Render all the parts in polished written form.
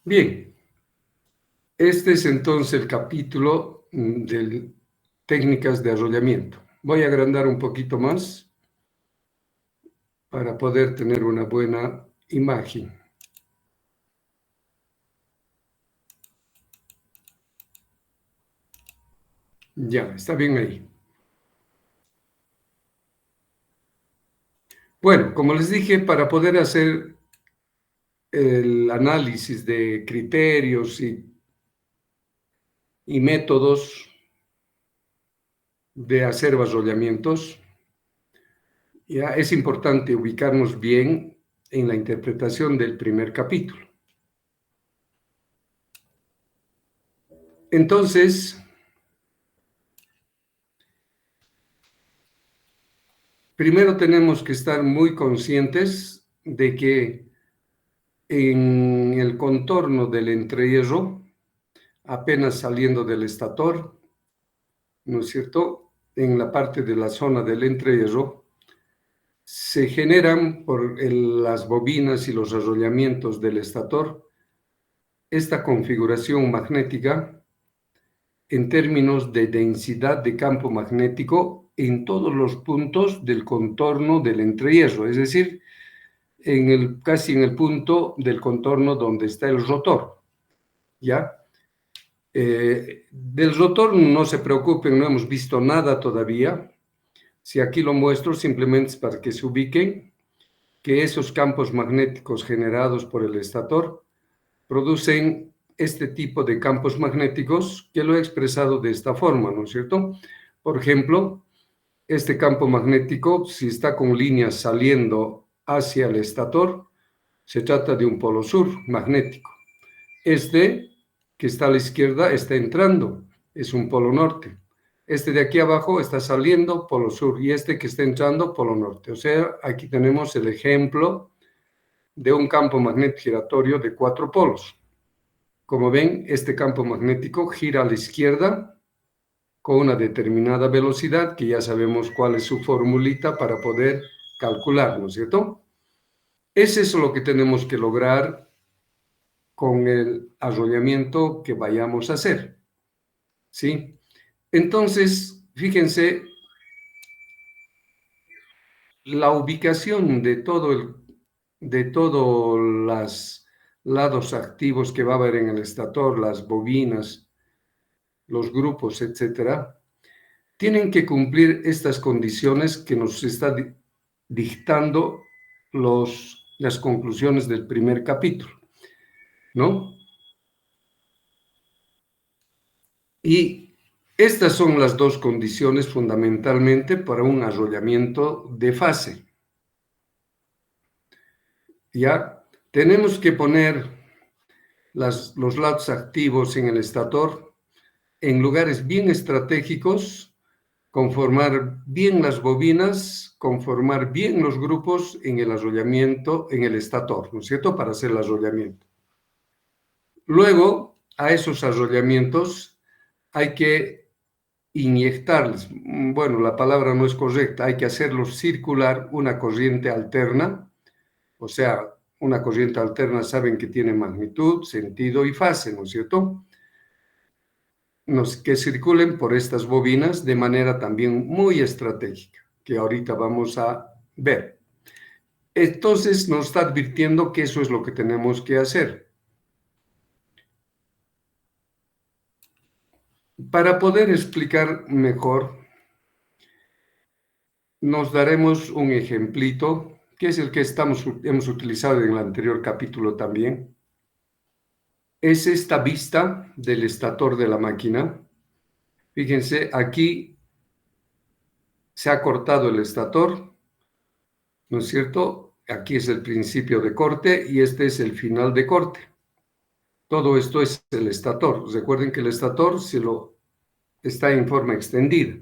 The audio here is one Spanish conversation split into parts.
Bien, este es entonces el capítulo de técnicas de arrollamiento. Voy a agrandar un poquito más para poder tener una buena imagen. Ya, está bien ahí. Bueno, como les dije, para poder hacer el análisis de criterios y métodos de hacer arrollamientos, ya es importante ubicarnos bien en la interpretación del primer capítulo. Entonces, primero tenemos que estar muy conscientes de que en el contorno del entrehierro, apenas saliendo del estator, ¿no es cierto? En la parte de la zona del entrehierro, se generan por las bobinas y los arrollamientos del estator esta configuración magnética en términos de densidad de campo magnético en todos los puntos del contorno del entrehierro, es decir, casi en el punto del contorno donde está el rotor, ¿ya? Del rotor no se preocupen, no hemos visto nada todavía. Si aquí lo muestro, simplemente es para que se ubiquen que esos campos magnéticos generados por el estator producen este tipo de campos magnéticos que lo he expresado de esta forma, ¿no es cierto? Por ejemplo, este campo magnético, si está con líneas saliendo hacia el estator, se trata de un polo sur magnético. Este que está a la izquierda está entrando, es un polo norte. Este de aquí abajo está saliendo, polo sur, y este que está entrando, polo norte. O sea, aquí tenemos el ejemplo de un campo magnético giratorio de 4 polos. Como ven, este campo magnético gira a la izquierda con una determinada velocidad, que ya sabemos cuál es su formulita para poder calcular, ¿no es cierto? Es eso lo que tenemos que lograr con el arrollamiento que vayamos a hacer, ¿sí? Entonces, fíjense, la ubicación de todos los lados activos que va a haber en el estator, las bobinas, los grupos, etcétera, tienen que cumplir estas condiciones que nos está dictando las conclusiones del primer capítulo, ¿no? Y estas son las dos condiciones fundamentalmente para un arrollamiento de fase. Ya tenemos que poner los lados activos en el estator en lugares bien estratégicos, conformar bien las bobinas, conformar bien los grupos en el arrollamiento, en el estator, ¿no es cierto?, para hacer el arrollamiento. Luego, a esos arrollamientos hay que inyectarles, bueno, la palabra no es correcta, hay que hacerlos circular una corriente alterna, o sea, una corriente alterna saben que tiene magnitud, sentido y fase, ¿no es cierto?, que circulen por estas bobinas de manera también muy estratégica, que ahorita vamos a ver. Entonces nos está advirtiendo que eso es lo que tenemos que hacer. Para poder explicar mejor, nos daremos un ejemplito, que es el que hemos utilizado en el anterior capítulo también. Es esta vista del estator de la máquina. Fíjense, aquí se ha cortado el estator, ¿no es cierto? Aquí es el principio de corte y este es el final de corte. Todo esto es el estator. Recuerden que el estator está en forma extendida.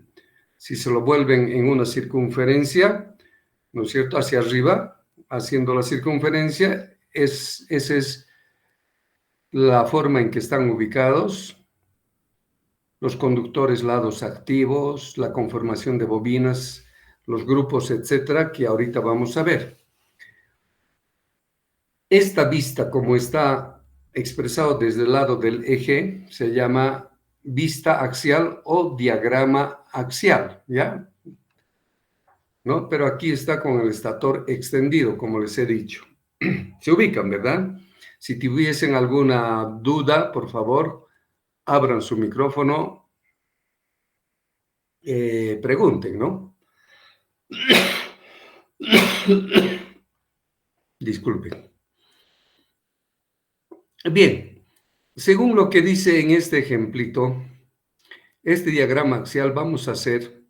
Si se lo vuelven en una circunferencia, ¿no es cierto?, hacia arriba, haciendo la circunferencia, esa es la forma en que están ubicados los conductores lados activos, la conformación de bobinas, los grupos, etcétera, que ahorita vamos a ver. Esta vista, como está expresado desde el lado del eje se llama vista axial o diagrama axial, ¿ya? ¿No? Pero aquí está con el estator extendido, como les he dicho. Se ubican, ¿verdad? Si tuviesen alguna duda, por favor, abran su micrófono, pregunten, ¿no? Disculpen. Bien, según lo que dice en este ejemplito, este diagrama axial vamos a hacer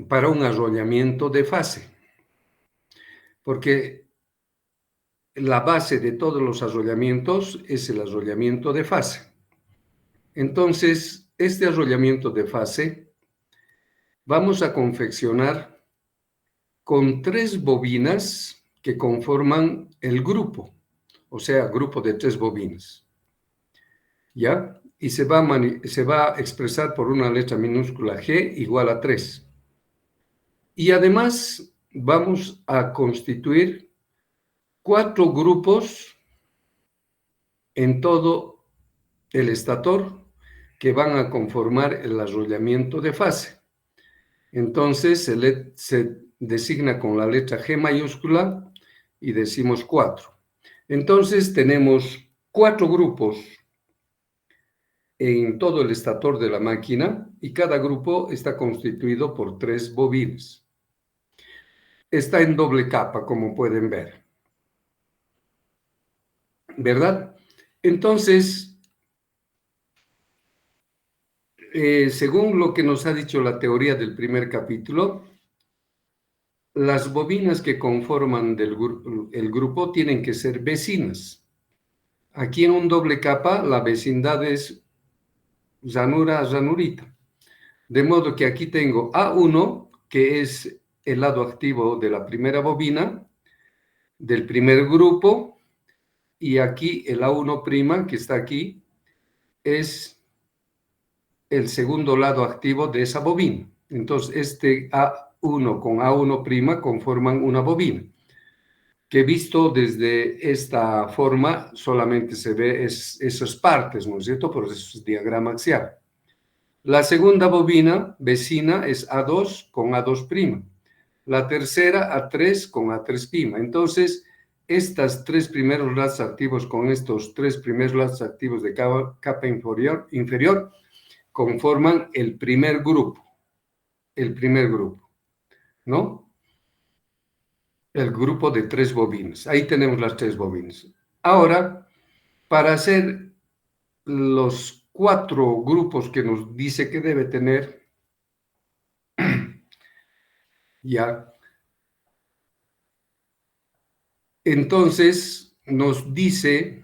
para un arrollamiento de fase, porque la base de todos los arrollamientos es el arrollamiento de fase. Entonces, este arrollamiento de fase vamos a confeccionar con 3 bobinas que conforman el grupo, o sea, grupo de 3 bobinas, ¿ya? Y se va a expresar por una letra minúscula G igual a 3. Y además vamos a constituir 4 grupos en todo el estator que van a conformar el arrollamiento de fase. Entonces se designa con la letra G mayúscula y decimos 4. Entonces tenemos 4 grupos en todo el estator de la máquina y cada grupo está constituido por 3 bobinas. Está en doble capa, como pueden ver, ¿verdad? Entonces, según lo que nos ha dicho la teoría del primer capítulo, las bobinas que conforman el grupo tienen que ser vecinas. Aquí en un doble capa, la vecindad es llanura a llanurita. De modo que aquí tengo A1, que es el lado activo de la primera bobina, del primer grupo, y aquí el A1', que está aquí, es el segundo lado activo de esa bobina. Entonces, este A1 con A1' conforman una bobina, que visto desde esta forma solamente se ve esas partes, ¿no es cierto? Por eso es diagrama axial. La segunda bobina vecina es A2 con A2'. La tercera A3 con A3'. Entonces, estos 3 primeros lazos activos con estos 3 primeros lazos activos de capa inferior conforman el primer grupo, ¿no? El grupo de 3 bobinas. Ahí tenemos las 3 bobinas. Ahora, para hacer los 4 grupos que nos dice que debe tener, ya, entonces nos dice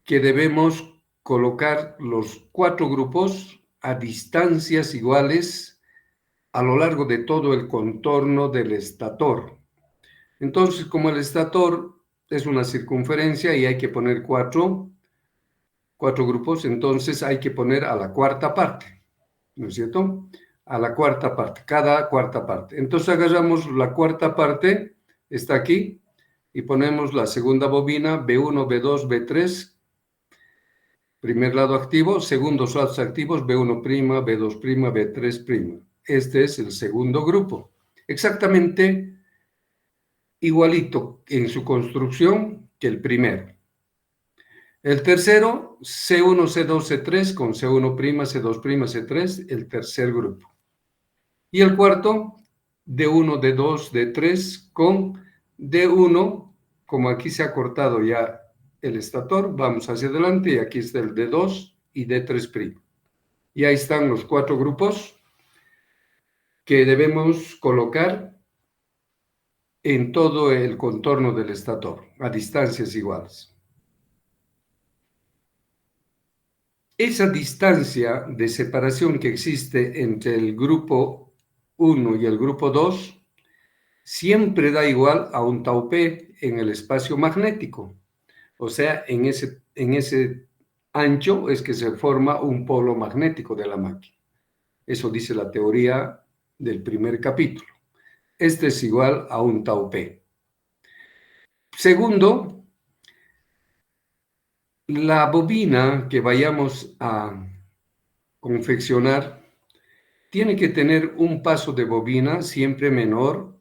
que debemos colocar los 4 grupos a distancias iguales a lo largo de todo el contorno del estator. Entonces, como el estator es una circunferencia y hay que poner 4 grupos, entonces hay que poner a la cuarta parte, ¿no es cierto? A la cuarta parte, cada cuarta parte. Entonces agarramos la cuarta parte, está aquí, y ponemos la segunda bobina, B1, B2, B3, primer lado activo, segundos lados activos, B1', B2', B3'. Este es el segundo grupo. Exactamente igualito en su construcción que el primero. El tercero, C1, C2, C3 con C1', C2', C3, el tercer grupo. Y el cuarto, D1, D2, D3 con D1, como aquí se ha cortado ya el estator, vamos hacia adelante y aquí está el D2 y D3'. Y ahí están los 4 grupos que debemos colocar en todo el contorno del estator, a distancias iguales. Esa distancia de separación que existe entre el grupo 1 y el grupo 2 siempre da igual a un tau p en el espacio magnético. O sea, en ese ancho es que se forma un polo magnético de la máquina. Eso dice la teoría del primer capítulo. Este es igual a un tau p. Segundo, La bobina que vayamos a confeccionar tiene que tener un paso de bobina siempre menor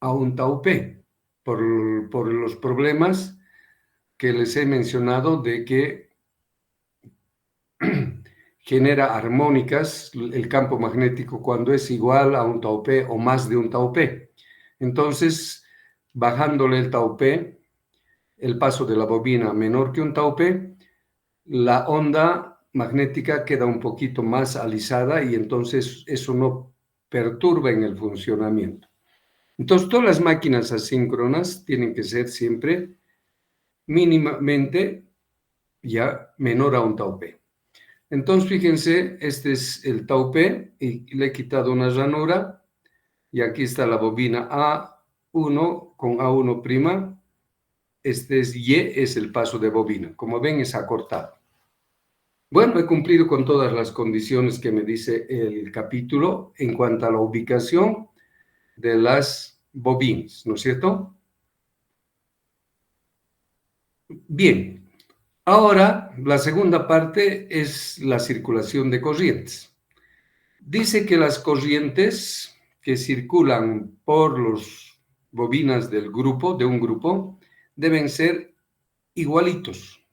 a un tau P, por los problemas que les he mencionado de que genera armónicas el campo magnético cuando es igual a un tau P o más de un tau P. Entonces, bajándole el tau P, el paso de la bobina menor que un tau P, la onda magnética queda un poquito más alisada y entonces eso no perturba en el funcionamiento. Entonces, todas las máquinas asíncronas tienen que ser siempre mínimamente ya menor a un tau P. Entonces, fíjense, este es el tau P y le he quitado una ranura y aquí está la bobina A1 con A1'. Este es Y, es el paso de bobina. Como ven, es acortado. Bueno, he cumplido con todas las condiciones que me dice el capítulo en cuanto a la ubicación de las bobinas, ¿no es cierto? Bien, ahora la segunda parte es la circulación de corrientes. Dice que las corrientes que circulan por las bobinas del grupo, de un grupo, deben ser igualitos.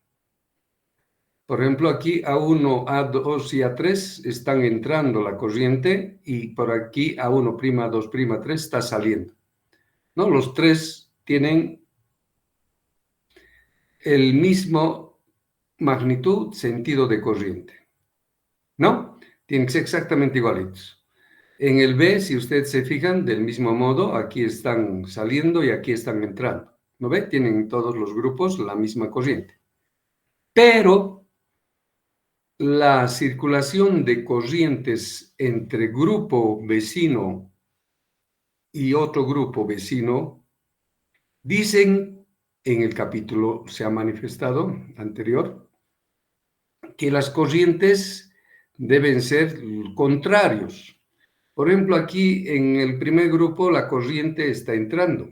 Por ejemplo, aquí A1, A2 y A3 están entrando la corriente y por aquí A1', A2', A3 está saliendo. ¿No? Los tres tienen el mismo magnitud, sentido de corriente. ¿No? Tienen que ser exactamente igualitos. En el B, si ustedes se fijan, del mismo modo, aquí están saliendo y aquí están entrando. ¿No ve? Tienen todos los grupos la misma corriente. Pero la circulación de corrientes entre grupo vecino y otro grupo vecino, dicen, en el capítulo se ha manifestado anterior, que las corrientes deben ser contrarios. Por ejemplo, aquí en el primer grupo la corriente está entrando.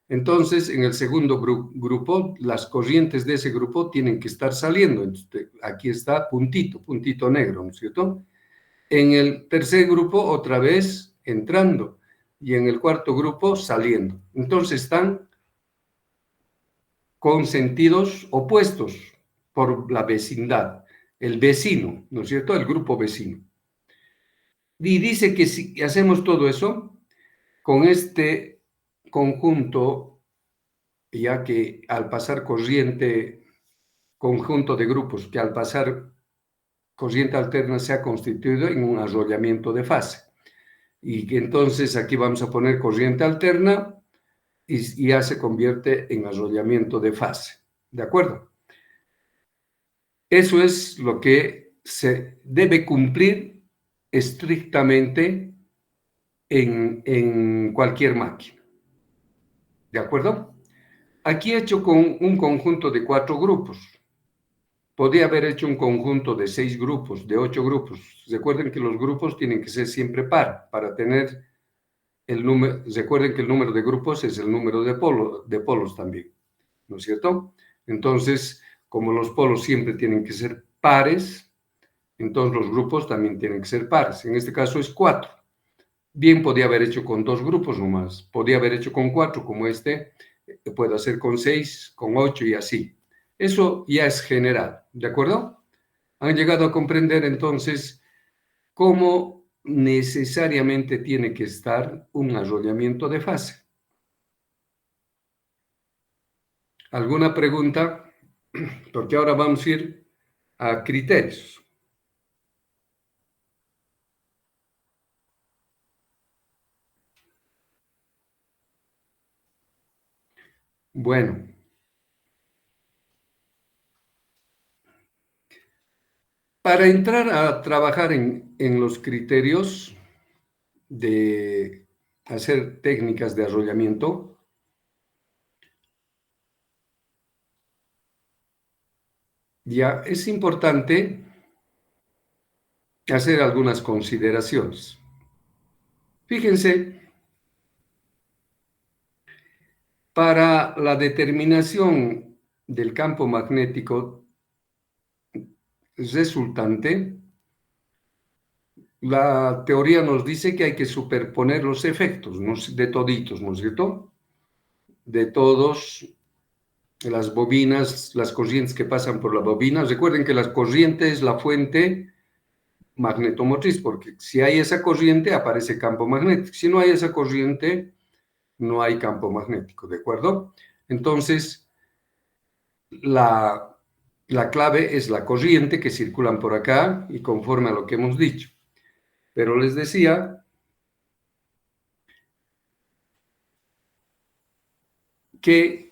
Entonces, en el segundo grupo, las corrientes de ese grupo tienen que estar saliendo. Entonces, aquí está puntito, puntito negro, ¿no es cierto? En el tercer grupo, otra vez entrando. Y en el cuarto grupo, saliendo. Entonces, están con sentidos opuestos por la vecindad. El vecino, ¿no es cierto? El grupo vecino. Y dice que si hacemos todo eso, con este conjunto, ya que al pasar corriente, conjunto de grupos, que al pasar corriente alterna se ha constituido en un arrollamiento de fase. Y que entonces aquí vamos a poner corriente alterna y ya se convierte en arrollamiento de fase. ¿De acuerdo? Eso es lo que se debe cumplir estrictamente en cualquier máquina. ¿De acuerdo? Aquí he hecho con un conjunto de 4 grupos. Podría haber hecho un conjunto de 6 grupos, de 8 grupos. Recuerden que los grupos tienen que ser siempre par para tener el número. Recuerden que el número de grupos es el número de polos también, ¿no es cierto? Entonces, como los polos siempre tienen que ser pares, entonces los grupos también tienen que ser pares. En este caso es 4. Bien, podía haber hecho con 2 grupos nomás. Podía haber hecho con 4, como este. Puedo hacer con 6, con 8 y así. Eso ya es general, ¿de acuerdo? Han llegado a comprender entonces cómo necesariamente tiene que estar un arrollamiento de fase. ¿Alguna pregunta? Porque ahora vamos a ir a criterios. Bueno, para entrar a trabajar en los criterios de hacer técnicas de arrollamiento, ya es importante hacer algunas consideraciones. Fíjense, para la determinación del campo magnético resultante, la teoría nos dice que hay que superponer los efectos, ¿no? De toditos, ¿no es cierto? De todos las bobinas, las corrientes que pasan por la bobina. Recuerden que la corriente es la fuente magnetomotriz, porque si hay esa corriente aparece campo magnético. Si no hay esa corriente, no hay campo magnético, ¿de acuerdo? Entonces, la clave es la corriente que circulan por acá y conforme a lo que hemos dicho. Pero les decía que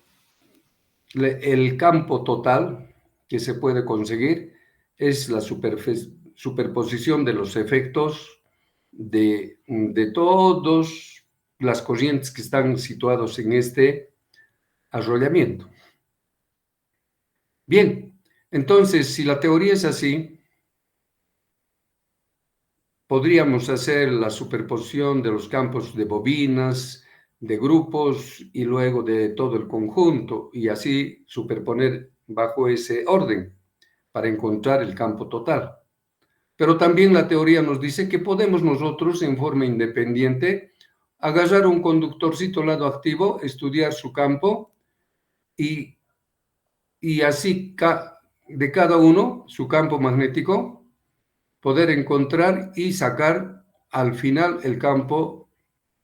el campo total que se puede conseguir es la superposición de los efectos de todas las corrientes que están situados en este arrollamiento. Bien, entonces, si la teoría es así, podríamos hacer la superposición de los campos de bobinas, de grupos y luego de todo el conjunto y así superponer bajo ese orden para encontrar el campo total. Pero también la teoría nos dice que podemos nosotros en forma independiente agarrar un conductorcito lado activo, estudiar su campo y, y así de cada uno su campo magnético poder encontrar y sacar al final el campo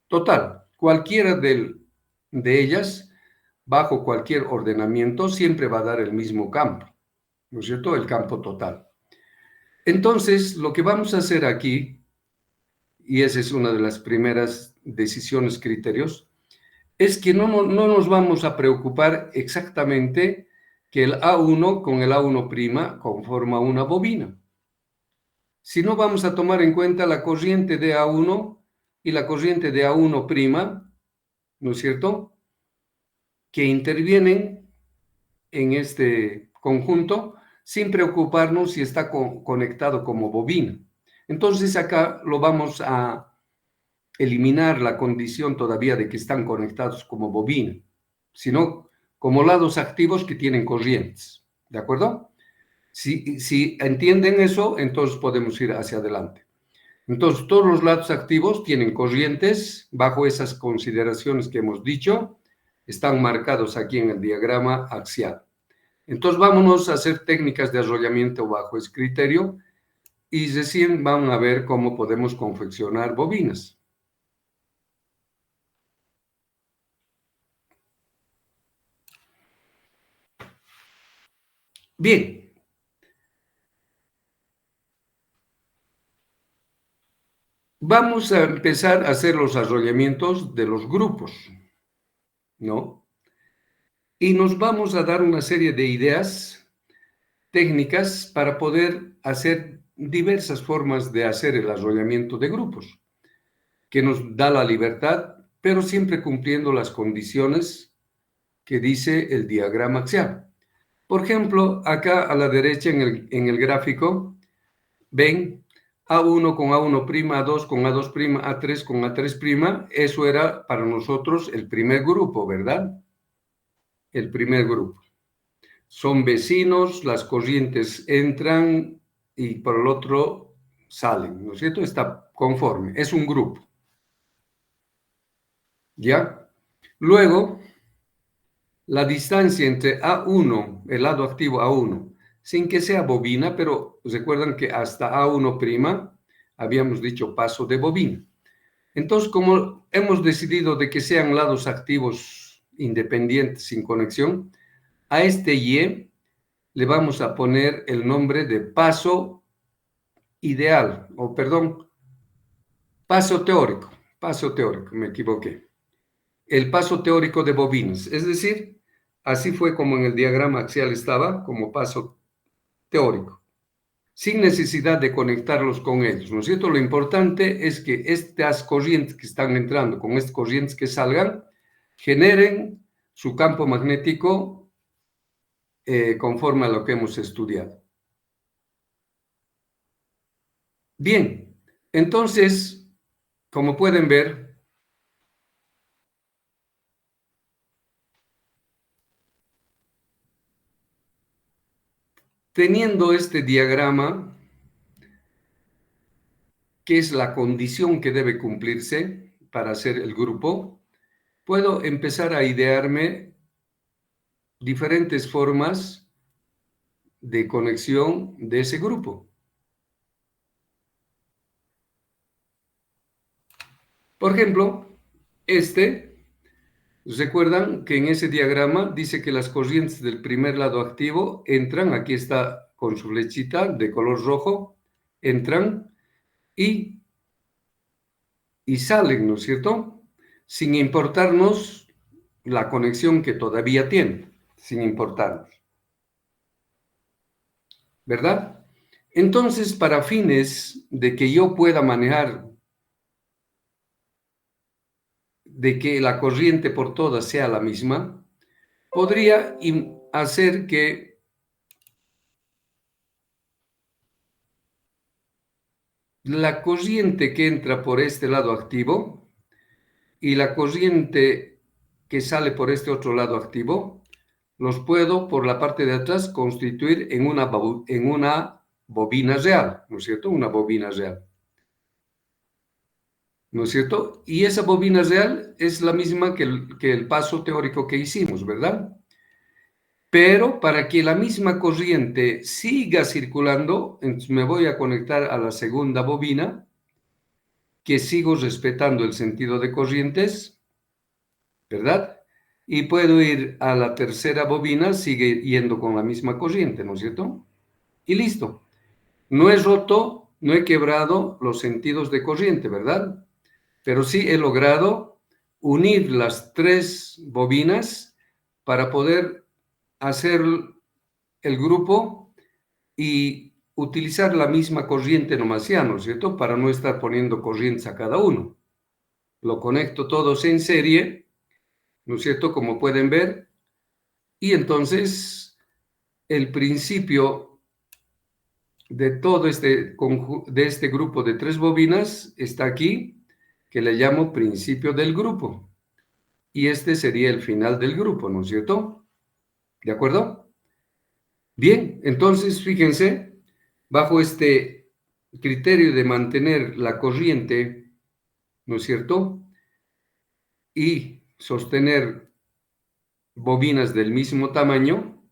total. Cualquiera de ellas, bajo cualquier ordenamiento, siempre va a dar el mismo campo, ¿no es cierto? El campo total. Entonces, lo que vamos a hacer aquí, y esa es una de las primeras decisiones, criterios, es que no nos vamos a preocupar exactamente que el A1 con el A1' conforma una bobina. Si no, vamos a tomar en cuenta la corriente de A1 y la corriente de A1', ¿no es cierto?, que intervienen en este conjunto sin preocuparnos si está conectado como bobina. Entonces acá lo vamos a eliminar la condición todavía de que están conectados como bobina, sino como lados activos que tienen corrientes, ¿de acuerdo? Si entienden eso, entonces podemos ir hacia adelante. Entonces, todos los lados activos tienen corrientes bajo esas consideraciones que hemos dicho, están marcados aquí en el diagrama axial. Entonces, vámonos a hacer técnicas de arrollamiento bajo ese criterio y recién van a ver cómo podemos confeccionar bobinas. Bien, vamos a empezar a hacer los arrollamientos de los grupos, ¿no? Y nos vamos a dar una serie de ideas técnicas para poder hacer diversas formas de hacer el arrollamiento de grupos, que nos da la libertad, pero siempre cumpliendo las condiciones que dice el diagrama axial. Por ejemplo, acá a la derecha en el gráfico, ven A1 con A1', A2 con A2', A3 con A3', eso era para nosotros el primer grupo, ¿verdad? El primer grupo. Son vecinos, las corrientes entran y por el otro salen, ¿no es cierto? Está conforme, es un grupo, ¿ya? Luego, la distancia entre A1, el lado activo A1, sin que sea bobina, pero recuerdan que hasta A1' habíamos dicho paso de bobina. Entonces, como hemos decidido de que sean lados activos independientes sin conexión, a este Y le vamos a poner el nombre de paso ideal, o perdón, paso teórico, me equivoqué. El paso teórico de bobinas, es decir, así fue como en el diagrama axial estaba, como paso teórico, sin necesidad de conectarlos con ellos, ¿no es cierto? Lo importante es que estas corrientes que están entrando con estas corrientes que salgan, generen su campo magnético conforme a lo que hemos estudiado. Bien, entonces, como pueden ver, Teniendo este diagrama, que es la condición que debe cumplirse para hacer el grupo, puedo empezar a idearme diferentes formas de conexión de ese grupo. Por ejemplo, recuerdan que en ese diagrama dice que las corrientes del primer lado activo entran, aquí está con su flechita de color rojo, entran y salen, ¿no es cierto? Sin importarnos la conexión que todavía tienen, sin importarnos. ¿Verdad? Entonces, para fines de que yo pueda manejar, de que la corriente por todas sea la misma, podría hacer que la corriente que entra por este lado activo y la corriente que sale por este otro lado activo, los puedo por la parte de atrás constituir en una bobina real, ¿no es cierto? Una bobina real, ¿no es cierto? Y esa bobina real es la misma que el paso teórico que hicimos, ¿verdad? Pero para que la misma corriente siga circulando, entonces me voy a conectar a la segunda bobina, que sigo respetando el sentido de corrientes, ¿verdad? Y puedo ir a la tercera bobina, sigue yendo con la misma corriente, ¿no es cierto? Y listo. No he roto, no he quebrado los sentidos de corriente, ¿verdad? Pero sí he logrado unir las tres bobinas para poder hacer el grupo y utilizar la misma corriente nomás ya, ¿no es cierto? Para no estar poniendo corrientes a cada uno. Lo conecto todos en serie, ¿no es cierto? Como pueden ver. Y entonces el principio de todo de este grupo de tres bobinas está aquí, que le llamo principio del grupo. Y este sería el final del grupo, ¿no es cierto? ¿De acuerdo? Bien, entonces fíjense, bajo este criterio de mantener la corriente, ¿no es cierto? Y sostener bobinas del mismo tamaño,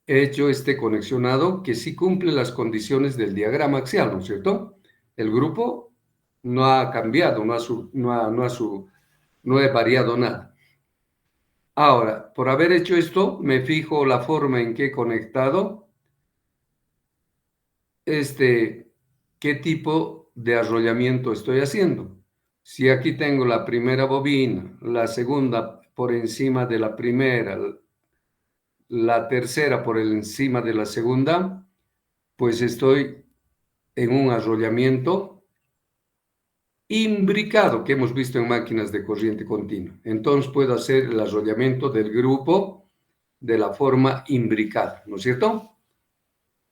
he hecho este conexionado que sí cumple las condiciones del diagrama axial, ¿no es cierto? El grupo no ha cambiado, no he variado nada. Ahora, por haber hecho esto, me fijo la forma en que he conectado qué tipo de arrollamiento estoy haciendo. Si aquí tengo la primera bobina, la segunda por encima de la primera, la tercera por encima de la segunda, pues estoy en un arrollamiento imbricado que hemos visto en máquinas de corriente continua. Entonces puedo hacer el arrollamiento del grupo de la forma imbricada, ¿no es cierto?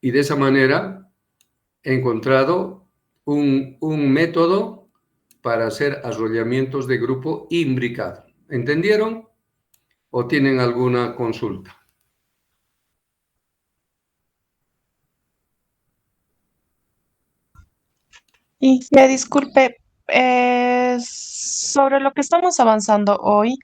Y de esa manera he encontrado un método para hacer arrollamientos de grupo imbricado. ¿Entendieron? ¿O tienen alguna consulta? Y que disculpe, sobre lo que estamos avanzando hoy,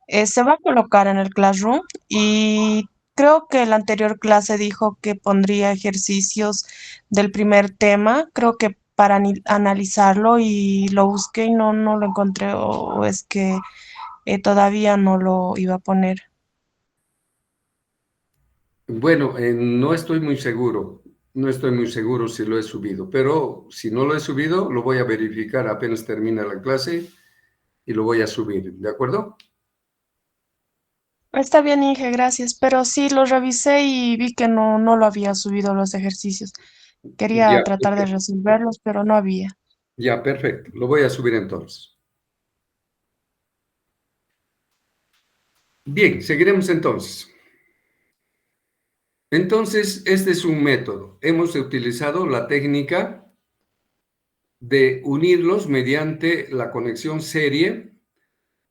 se va a colocar en el Classroom y creo que la anterior clase dijo que pondría ejercicios del primer tema, creo que para analizarlo y lo busqué y no lo encontré o es que todavía no lo iba a poner. Bueno, no estoy muy seguro. No estoy muy seguro si lo he subido, pero si no lo he subido, lo voy a verificar apenas termine la clase y lo voy a subir, ¿de acuerdo? Está bien, Inge, gracias, pero sí lo revisé y vi que no lo había subido los ejercicios. Quería Ya, tratar de resolverlos, pero no había. ya, perfecto. Lo voy a subir entonces. Bien, seguiremos entonces. Entonces, este es un método. Hemos utilizado la técnica de unirlos mediante la conexión serie,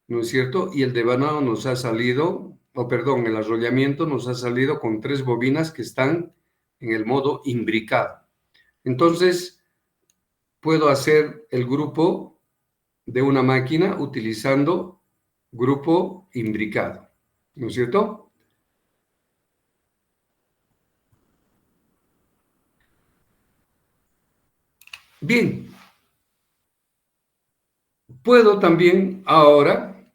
¿no es cierto? Y el devanado nos ha salido, o perdón, el arrollamiento nos ha salido con tres bobinas que están en el modo imbricado. Entonces, puedo hacer el grupo de una máquina utilizando grupo imbricado, ¿no es cierto? Bien, puedo también ahora,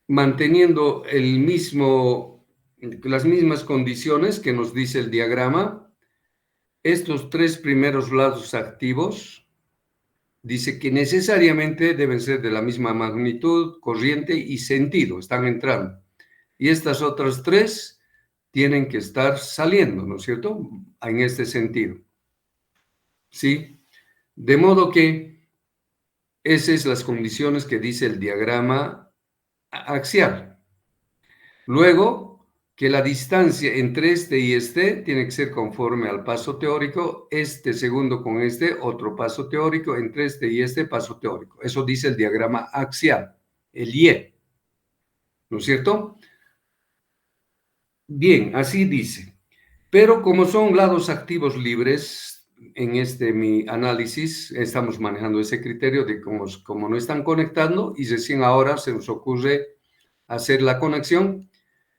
manteniendo las mismas condiciones que nos dice el diagrama, estos tres primeros lados activos, dice que necesariamente deben ser de la misma magnitud, corriente y sentido, están entrando. Y estas otras tres tienen que estar saliendo, ¿no es cierto? En este sentido. ¿Sí? De modo que esas son las condiciones que dice el diagrama axial. Luego, que la distancia entre este y este tiene que ser conforme al paso teórico, este segundo con este, otro paso teórico, entre este y este paso teórico. Eso dice el diagrama axial, el Y, ¿no es cierto? Bien, así dice. Pero como son lados activos libres, en mi análisis estamos manejando ese criterio de como no están conectando y recién ahora se nos ocurre hacer la conexión.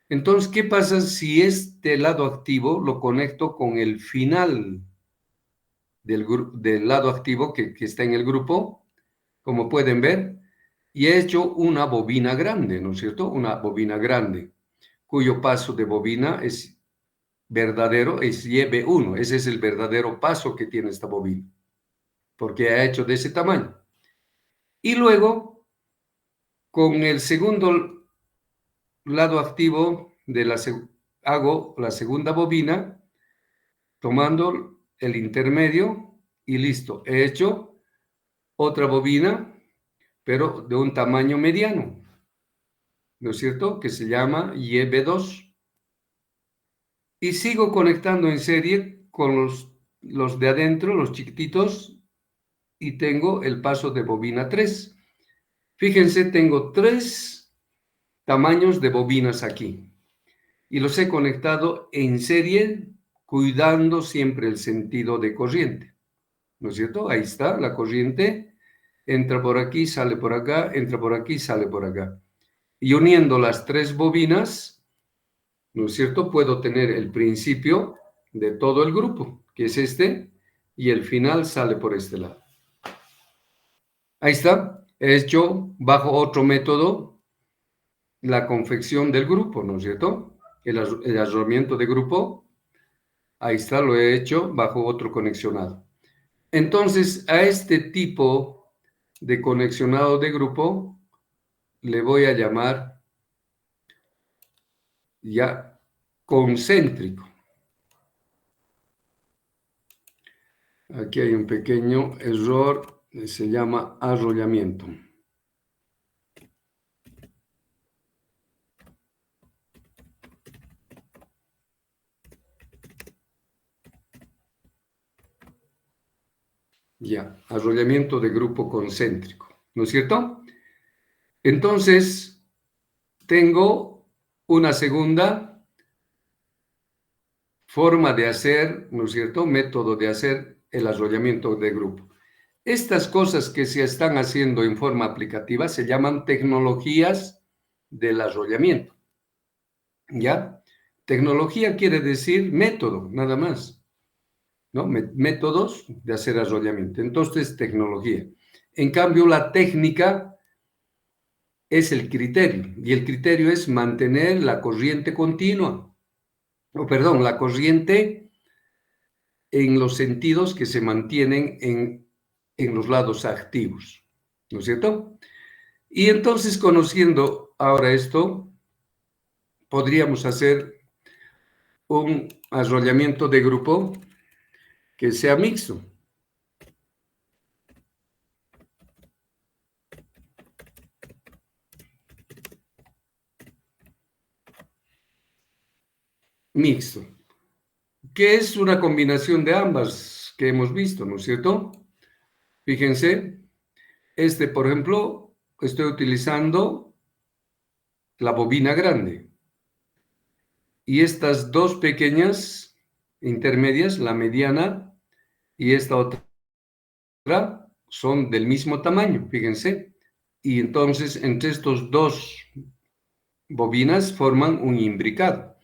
Entonces, ¿qué pasa si este lado activo lo conecto con el final del lado activo que está en el grupo? Como pueden ver, y he hecho una bobina grande, ¿no es cierto? Una bobina grande, cuyo paso de bobina es verdadero, es YB1. Ese es el verdadero paso que tiene esta bobina, porque ha hecho de ese tamaño. Y luego, con el segundo lado activo hago la segunda bobina, tomando el intermedio y listo. He hecho otra bobina, pero de un tamaño mediano, ¿no es cierto? Que se llama YB2. Y sigo conectando en serie con los de adentro, los chiquititos, y tengo el paso de bobina 3. Fíjense, tengo 3 tamaños de bobinas aquí. Y los he conectado en serie, cuidando siempre el sentido de corriente. ¿No es cierto? Ahí está la corriente, entra por aquí, sale por acá, entra por aquí, sale por acá. Y uniendo las 3 bobinas, ¿no es cierto? Puedo tener el principio de todo el grupo, que es este, y el final sale por este lado. Ahí está. He hecho bajo otro método la confección del grupo, ¿no es cierto? El arrollamiento de grupo, ahí está, lo he hecho bajo otro conexionado. Entonces, a este tipo de conexionado de grupo le voy a llamar ya concéntrico. Aquí hay un pequeño error, se llama arrollamiento. Ya, arrollamiento de grupo concéntrico, ¿no es cierto? Entonces, tengo una segunda forma de hacer, ¿no es cierto? Método de hacer el arrollamiento de grupo. Estas cosas que se están haciendo en forma aplicativa se llaman tecnologías del arrollamiento, ¿ya? Tecnología quiere decir método, nada más, ¿no? Métodos de hacer arrollamiento. Entonces, tecnología. En cambio, la técnica es el criterio, y el criterio es mantener la corriente continua, la corriente en los sentidos que se mantienen en los lados activos, ¿no es cierto? Y entonces, conociendo ahora esto, podríamos hacer un arrollamiento de grupo que sea mixto. Mixto, que es una combinación de ambas que hemos visto, ¿no es cierto? Fíjense, por ejemplo, estoy utilizando la bobina grande y estas dos pequeñas intermedias, la mediana y esta otra, son del mismo tamaño, fíjense. Y entonces, entre estos dos bobinas forman un imbricado.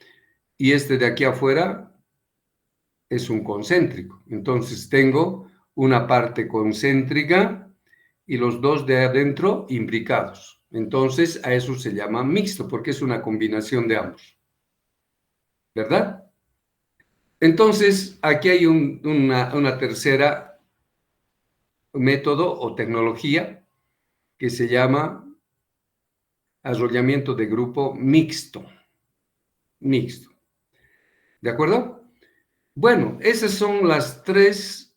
Y este de aquí afuera es un concéntrico. Entonces, tengo una parte concéntrica y los dos de adentro imbricados. Entonces, a eso se llama mixto, porque es una combinación de ambos. ¿Verdad? Entonces, aquí hay una tercera método o tecnología que se llama arrollamiento de grupo mixto. Mixto. ¿De acuerdo? Bueno, esas son las tres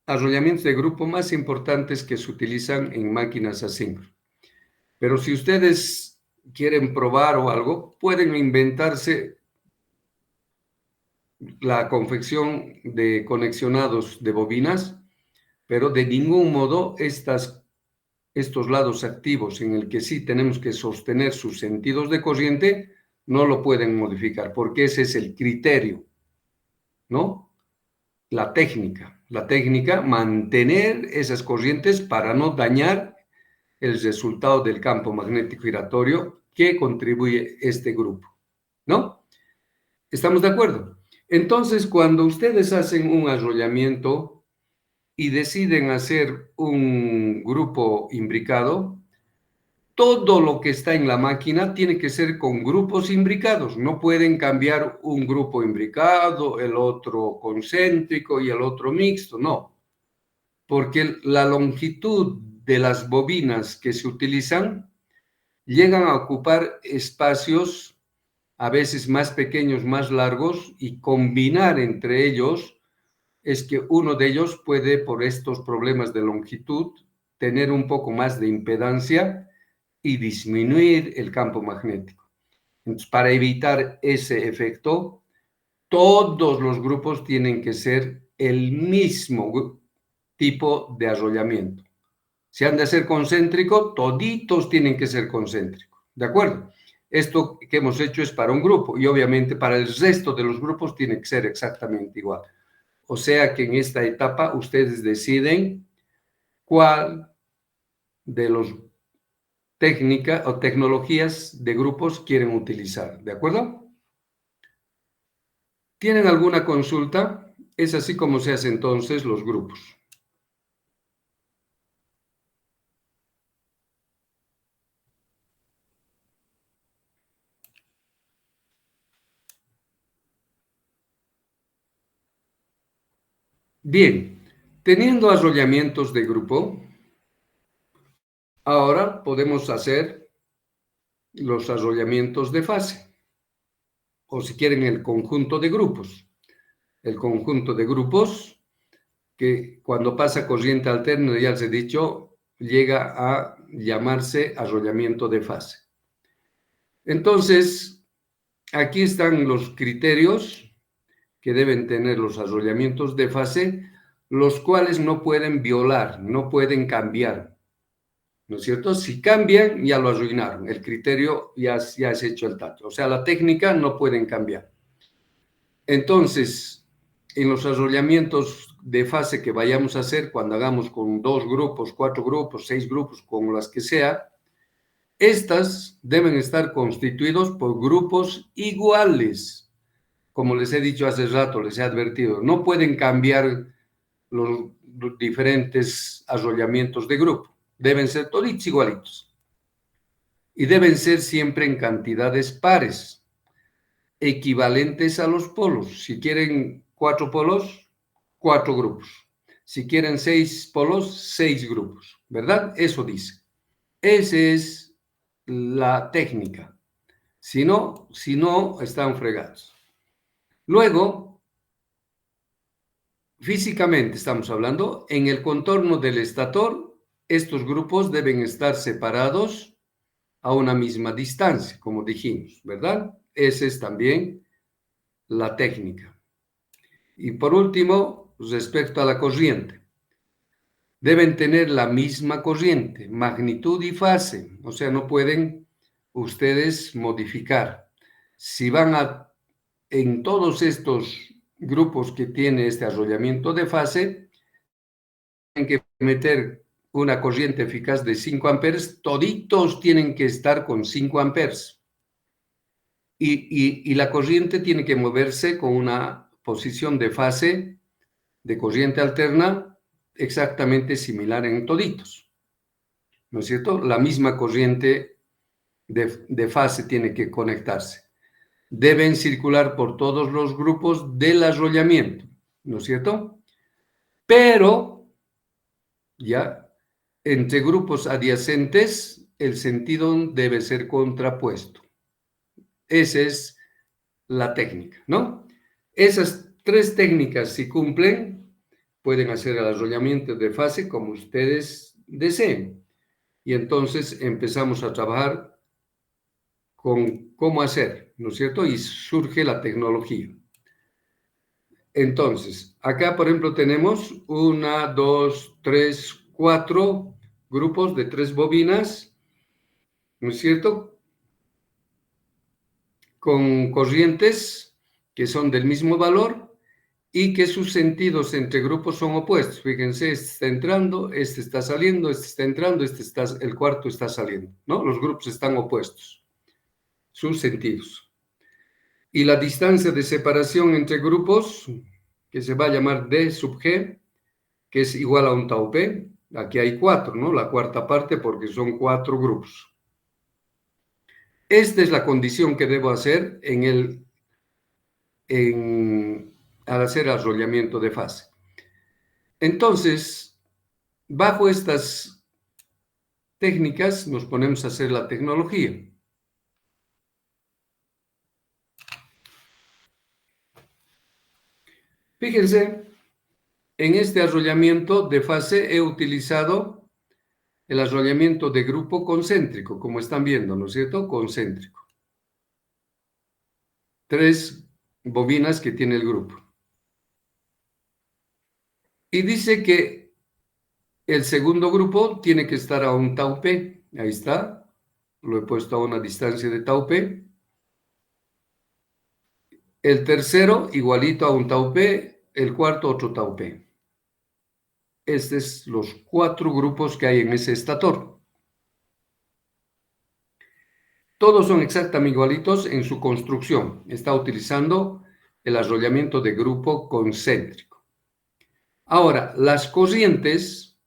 arrollamientos de grupo más importantes que se utilizan en máquinas asíncronas. Pero si ustedes quieren probar o algo, pueden inventarse la confección de conexionados de bobinas, pero de ningún modo estos lados activos en el que sí tenemos que sostener sus sentidos de corriente, no lo pueden modificar, porque ese es el criterio, ¿no? La técnica, mantener esas corrientes para no dañar el resultado del campo magnético giratorio que contribuye este grupo, ¿no? ¿Estamos de acuerdo? Entonces, cuando ustedes hacen un arrollamiento y deciden hacer un grupo imbricado, todo lo que está en la máquina tiene que ser con grupos imbricados. No pueden cambiar un grupo imbricado, el otro concéntrico y el otro mixto, no. Porque la longitud de las bobinas que se utilizan llegan a ocupar espacios a veces más pequeños, más largos, y combinar entre ellos es que uno de ellos puede, por estos problemas de longitud, tener un poco más de impedancia y disminuir el campo magnético. Entonces, para evitar ese efecto, todos los grupos tienen que ser el mismo tipo de arrollamiento. Si han de ser concéntrico, toditos tienen que ser concéntricos. ¿De acuerdo? Esto que hemos hecho es para un grupo y obviamente para el resto de los grupos tiene que ser exactamente igual. O sea que en esta etapa ustedes deciden cuál de los técnicas o tecnologías de grupos quieren utilizar. ¿De acuerdo? ¿Tienen alguna consulta? Es así como se hacen entonces los grupos. Bien, teniendo arrollamientos de grupo, ahora podemos hacer los arrollamientos de fase, o si quieren el conjunto de grupos. El conjunto de grupos que cuando pasa corriente alterna, ya les he dicho, llega a llamarse arrollamiento de fase. Entonces, aquí están los criterios que deben tener los arrollamientos de fase, los cuales no pueden violar, no pueden cambiar, ¿no es cierto? Si cambian, ya lo arruinaron, el criterio ya es hecho el tacho, o sea, la técnica no pueden cambiar. Entonces, en los arrollamientos de fase que vayamos a hacer, cuando hagamos con 2 grupos, 4 grupos, 6 grupos, con las que sea, estas deben estar constituidos por grupos iguales. Como les he dicho hace rato, les he advertido, no pueden cambiar los diferentes arrollamientos de grupo. Deben ser todos igualitos. Y deben ser siempre en cantidades pares, equivalentes a los polos. Si quieren 4 polos, 4 grupos. Si quieren 6 polos, 6 grupos. ¿Verdad? Eso dice. Esa es la técnica. Si no, están fregados. Luego, físicamente estamos hablando, en el contorno del estator, estos grupos deben estar separados a una misma distancia, como dijimos, ¿verdad? Esa es también la técnica. Y por último, respecto a la corriente, deben tener la misma corriente, magnitud y fase, o sea, no pueden ustedes modificar. Si van en todos estos grupos que tiene este arrollamiento de fase, tienen que meter una corriente eficaz de 5 amperes, toditos tienen que estar con 5 amperes. Y la corriente tiene que moverse con una posición de fase de corriente alterna exactamente similar en toditos, ¿no es cierto? La misma corriente de fase tiene que conectarse. Deben circular por todos los grupos del arrollamiento, ¿no es cierto? Pero, ya, entre grupos adyacentes, el sentido debe ser contrapuesto. Esa es la técnica, ¿no? Esas 3 técnicas, si cumplen, pueden hacer el arrollamiento de fase como ustedes deseen. Y entonces empezamos a trabajar con cómo hacer, ¿no es cierto? Y surge la tecnología. Entonces, acá, por ejemplo, tenemos 1, 2, 3, 4 grupos de 3 bobinas, ¿no es cierto? Con corrientes que son del mismo valor y que sus sentidos entre grupos son opuestos. Fíjense, este está entrando, este está saliendo, este está entrando, el cuarto está saliendo, ¿no? Los grupos están opuestos, sus sentidos. Y la distancia de separación entre grupos, que se va a llamar D sub G, que es igual a un tau P. Aquí hay 4, ¿no? La cuarta parte porque son 4 grupos. Esta es la condición que debo hacer al hacer arrollamiento de fase. Entonces, bajo estas técnicas nos ponemos a hacer la tecnología. Fíjense, en este arrollamiento de fase he utilizado el arrollamiento de grupo concéntrico, como están viendo, ¿no es cierto? Concéntrico. 3 bobinas que tiene el grupo. Y dice que el segundo grupo tiene que estar a un tau P. Ahí está. Lo he puesto a una distancia de tau P. El tercero igualito a un tau P. El cuarto otro tau P. Estos son los 4 grupos que hay en ese estator. Todos son exactamente igualitos en su construcción. Está utilizando el arrollamiento de grupo concéntrico. Ahora, las corrientes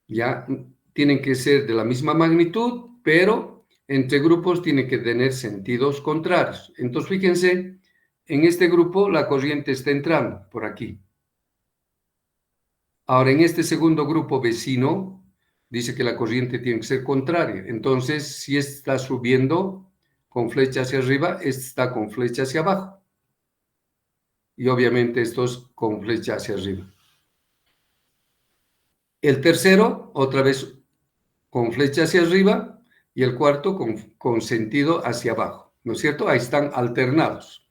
ya tienen que ser de la misma magnitud, pero entre grupos tienen que tener sentidos contrarios. Entonces, fíjense, en este grupo la corriente está entrando por aquí. Ahora, en este segundo grupo vecino, dice que la corriente tiene que ser contraria. Entonces, si este está subiendo con flecha hacia arriba, este está con flecha hacia abajo. Y obviamente estos con flecha hacia arriba. El tercero, otra vez con flecha hacia arriba, y el cuarto con sentido hacia abajo, ¿no es cierto? Ahí están alternados.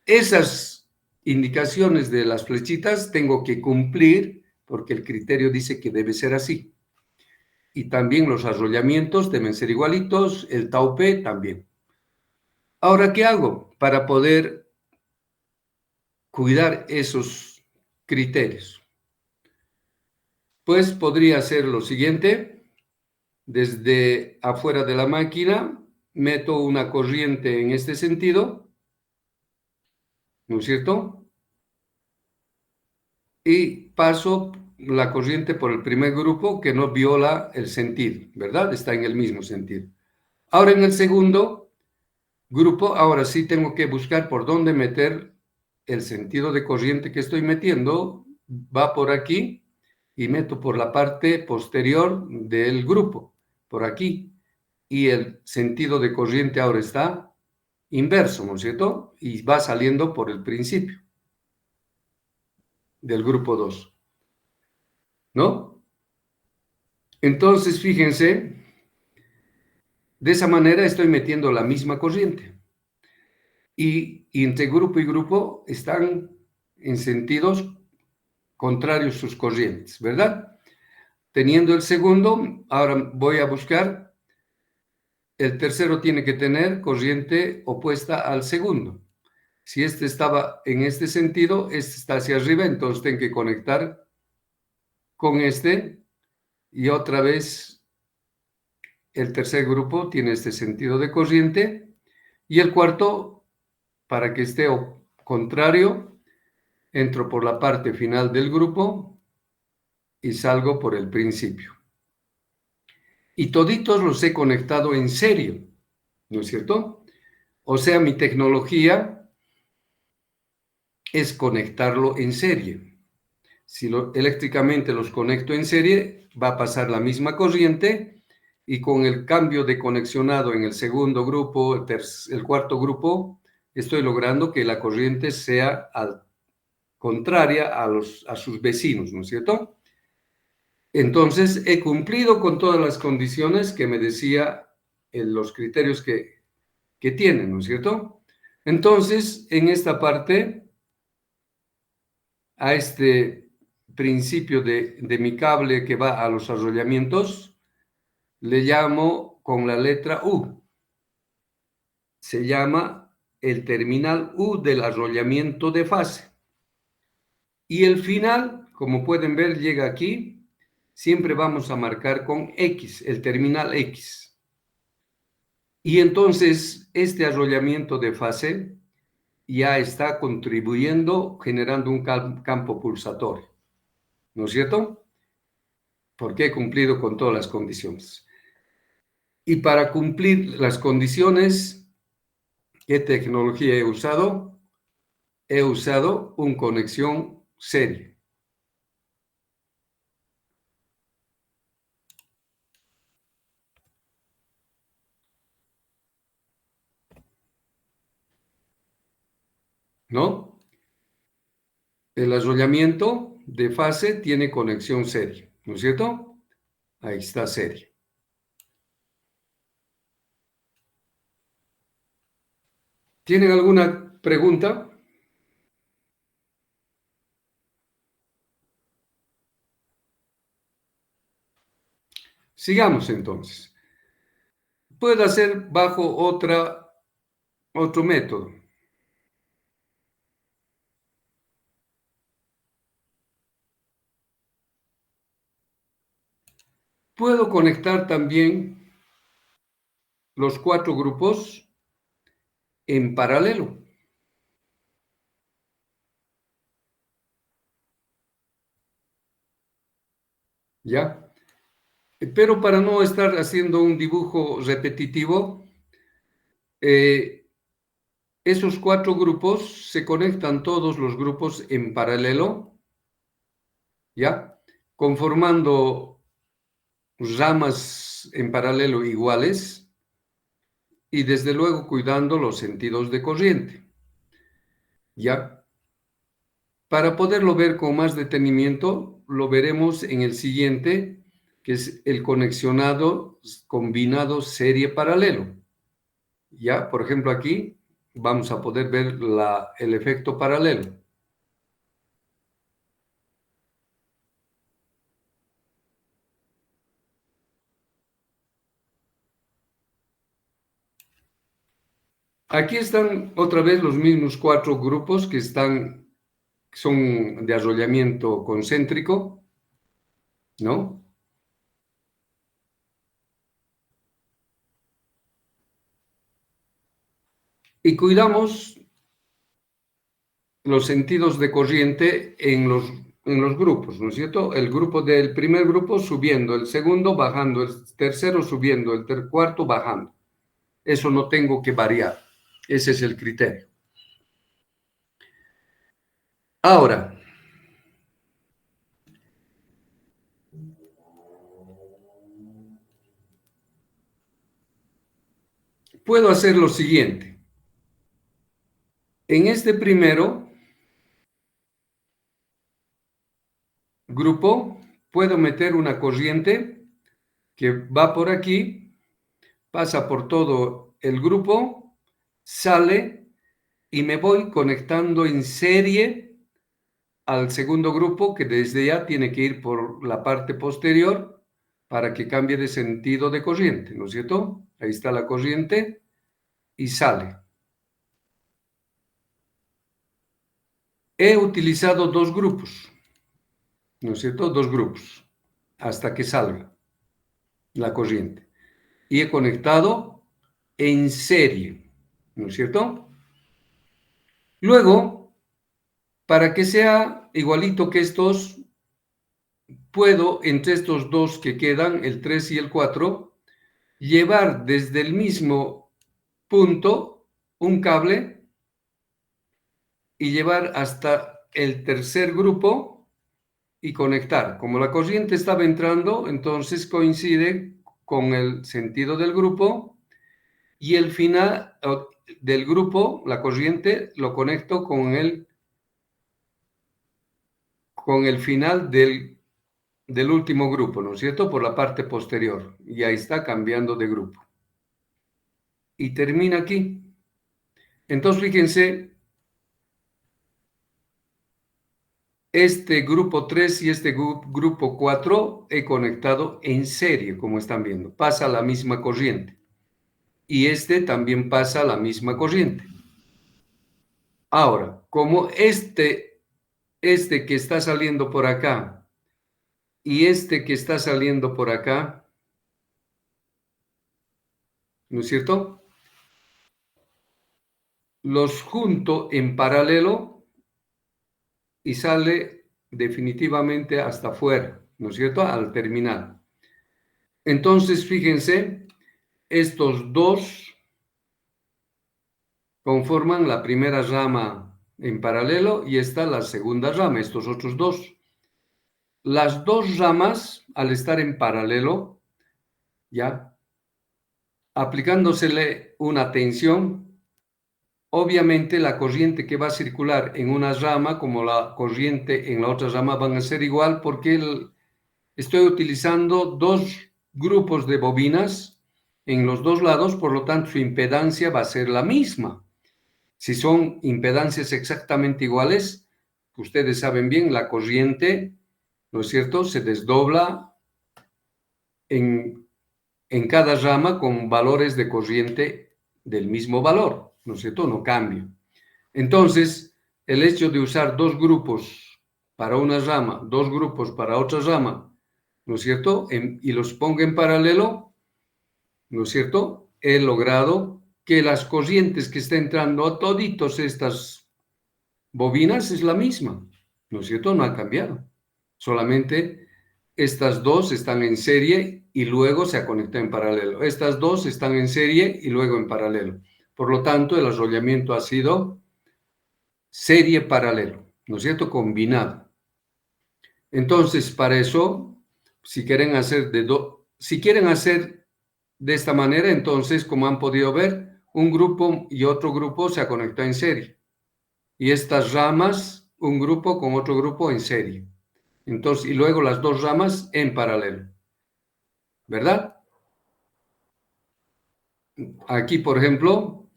Esas indicaciones de las flechitas tengo que cumplir porque el criterio dice que debe ser así. Y también los arrollamientos deben ser igualitos, el tau P también. Ahora, ¿qué hago para poder cuidar esos criterios? Pues podría ser lo siguiente. Desde afuera de la máquina meto una corriente en este sentido, ¿no es cierto? Y paso la corriente por el primer grupo que no viola el sentido, ¿verdad? Está en el mismo sentido. Ahora en el segundo grupo, ahora sí tengo que buscar por dónde meter el sentido de corriente que estoy metiendo. Va por aquí y meto por la parte posterior del grupo, por aquí. Y el sentido de corriente ahora está inverso, ¿no es cierto? Y va saliendo por el principio del grupo 2, ¿no? Entonces, fíjense, de esa manera estoy metiendo la misma corriente. Y entre grupo y grupo están en sentidos contrarios sus corrientes, ¿verdad? Teniendo el segundo, ahora voy a buscar, el tercero tiene que tener corriente opuesta al segundo. Si este estaba en este sentido, este está hacia arriba, entonces tengo que conectar con este y otra vez el tercer grupo tiene este sentido de corriente y el cuarto, para que esté contrario, entro por la parte final del grupo y salgo por el principio. Y toditos los he conectado en serie, ¿no es cierto? O sea, mi tecnología es conectarlo en serie. Si eléctricamente los conecto en serie, va a pasar la misma corriente y con el cambio de conexionado en el segundo grupo, el cuarto grupo, estoy logrando que la corriente sea contraria a sus vecinos, ¿no es cierto? Entonces, he cumplido con todas las condiciones que me decía los criterios que tienen, ¿no es cierto? Entonces, en esta parte, a este principio de mi cable que va a los arrollamientos, le llamo con la letra U. Se llama el terminal U del arrollamiento de fase. Y el final, como pueden ver, llega aquí. Siempre vamos a marcar con X, el terminal X. Y entonces este arrollamiento de fase ya está contribuyendo, generando un campo pulsatorio, ¿no es cierto? Porque he cumplido con todas las condiciones. Y para cumplir las condiciones, ¿qué tecnología he usado? He usado una conexión serie. ¿No? El arrollamiento de fase tiene conexión serie, ¿no es cierto? Ahí está serie. ¿Tienen alguna pregunta? Sigamos entonces. Puedo hacer bajo otro método. Puedo conectar también los 4 grupos en paralelo. ¿Ya? Pero para no estar haciendo un dibujo repetitivo, esos 4 grupos se conectan todos los grupos en paralelo, ¿ya? Conformando ramas en paralelo iguales y desde luego cuidando los sentidos de corriente, ¿ya? Para poderlo ver con más detenimiento, lo veremos en el siguiente, que es el conexionado combinado serie paralelo. Ya, por ejemplo, aquí vamos a poder ver el efecto paralelo. Aquí están otra vez los mismos 4 grupos que son de arrollamiento concéntrico, ¿no? Y cuidamos los sentidos de corriente en los grupos, ¿no es cierto? El grupo del primer grupo subiendo, el segundo bajando, el tercero subiendo, el cuarto bajando. Eso no tengo que variar. Ese es el criterio. Ahora, puedo hacer lo siguiente. En este primero grupo, puedo meter una corriente que va por aquí, pasa por todo el grupo, sale y me voy conectando en serie al segundo grupo que desde ya tiene que ir por la parte posterior para que cambie de sentido de corriente, ¿no es cierto? Ahí está la corriente y sale. He utilizado dos grupos, ¿no es cierto? Dos grupos, hasta que salga la corriente. Y he conectado en serie, ¿no es cierto? Luego, para que sea igualito que estos, puedo, entre estos dos que quedan, el 3 y el 4, llevar desde el mismo punto un cable y llevar hasta el tercer grupo y conectar. Como la corriente estaba entrando, entonces coincide con el sentido del grupo y el final del grupo, la corriente, lo conecto con el final del último grupo, ¿no es cierto? Por la parte posterior. Y ahí está cambiando de grupo. Y termina aquí. Entonces, fíjense, este grupo 3 y este grupo 4 he conectado en serie, como están viendo. Pasa la misma corriente. Y este también pasa la misma corriente. Ahora, como este que está saliendo por acá y este que está saliendo por acá, ¿no es cierto? Los junto en paralelo y sale definitivamente hasta afuera, ¿no es cierto? Al terminal. Entonces, fíjense, estos dos conforman la primera rama en paralelo y esta la segunda rama, estos otros dos. Las dos ramas, al estar en paralelo, ya, aplicándosele una tensión, obviamente la corriente que va a circular en una rama como la corriente en la otra rama van a ser igual porque estoy utilizando dos grupos de bobinas en los dos lados, por lo tanto su impedancia va a ser la misma. Si son impedancias exactamente iguales, ustedes saben bien, la corriente, ¿no es cierto?, se desdobla en cada rama con valores de corriente del mismo valor, ¿no es cierto?, no cambia. Entonces, el hecho de usar dos grupos para una rama, dos grupos para otra rama, ¿no es cierto?, y los pongo en paralelo, ¿no es cierto?, he logrado que las corrientes que está entrando a toditos estas bobinas es la misma, ¿no es cierto?, no ha cambiado. Solamente estas dos están en serie y luego se ha conectado en paralelo. Estas dos están en serie y luego en paralelo. Por lo tanto, el arrollamiento ha sido serie paralelo, ¿no es cierto?, combinado. Entonces, para eso, si quieren hacer de esta manera, entonces, como han podido ver, un grupo y otro grupo se ha conectado en serie. Y estas ramas, un grupo con otro grupo en serie. Entonces, y luego las dos ramas en paralelo. ¿Verdad? Aquí, por ejemplo,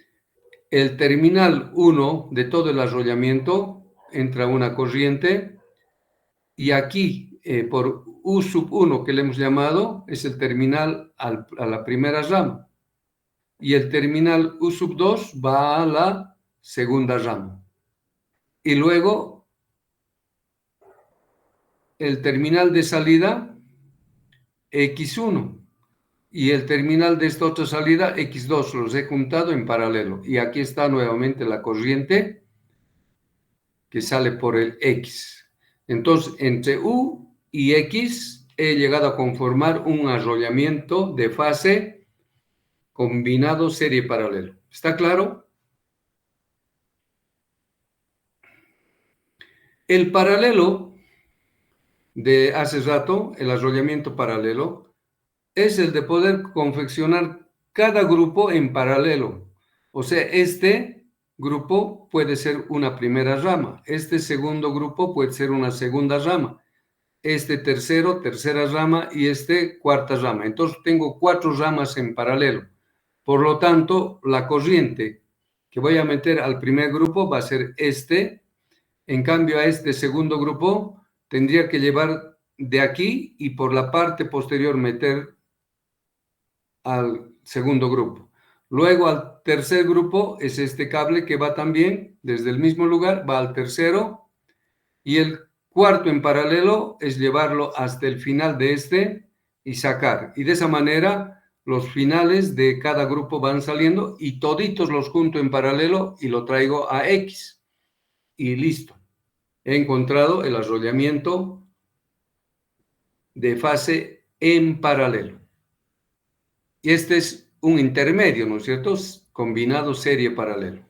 el terminal 1 de todo el arrollamiento entra una corriente y aquí, por U sub 1 que le hemos llamado, es el terminal a la primera rama. Y el terminal U sub 2 va a la segunda rama. Y luego, el terminal de salida, X1. Y el terminal de esta otra salida, X2, los he juntado en paralelo. Y aquí está nuevamente la corriente que sale por el X. Entonces, entre U y X he llegado a conformar un arrollamiento de fase combinado serie paralelo. ¿Está claro? El paralelo de hace rato, el arrollamiento paralelo, es el de poder confeccionar cada grupo en paralelo. O sea, este grupo puede ser una primera rama, este segundo grupo puede ser una segunda rama, este tercero, tercera rama y este cuarta rama. Entonces tengo 4 ramas en paralelo. Por lo tanto, la corriente que voy a meter al primer grupo va a ser este. En cambio, a este segundo grupo tendría que llevar de aquí y por la parte posterior meter al segundo grupo. Luego al tercer grupo es este cable que va también desde el mismo lugar, va al tercero Y el cuarto en paralelo es llevarlo hasta el final de este y sacar. Y de esa manera los finales de cada grupo van saliendo y toditos los junto en paralelo y lo traigo a X. Y listo. He encontrado el arrollamiento de fase en paralelo. Y este es un intermedio, ¿no es cierto? Combinado serie paralelo.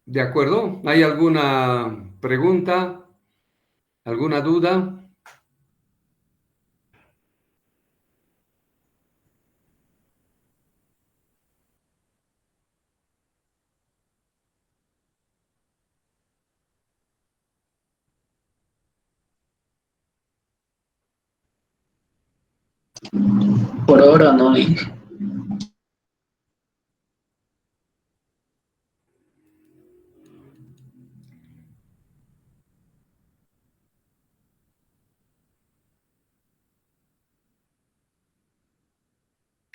¿De acuerdo? ¿Hay alguna pregunta? ¿Alguna duda? Por ahora no.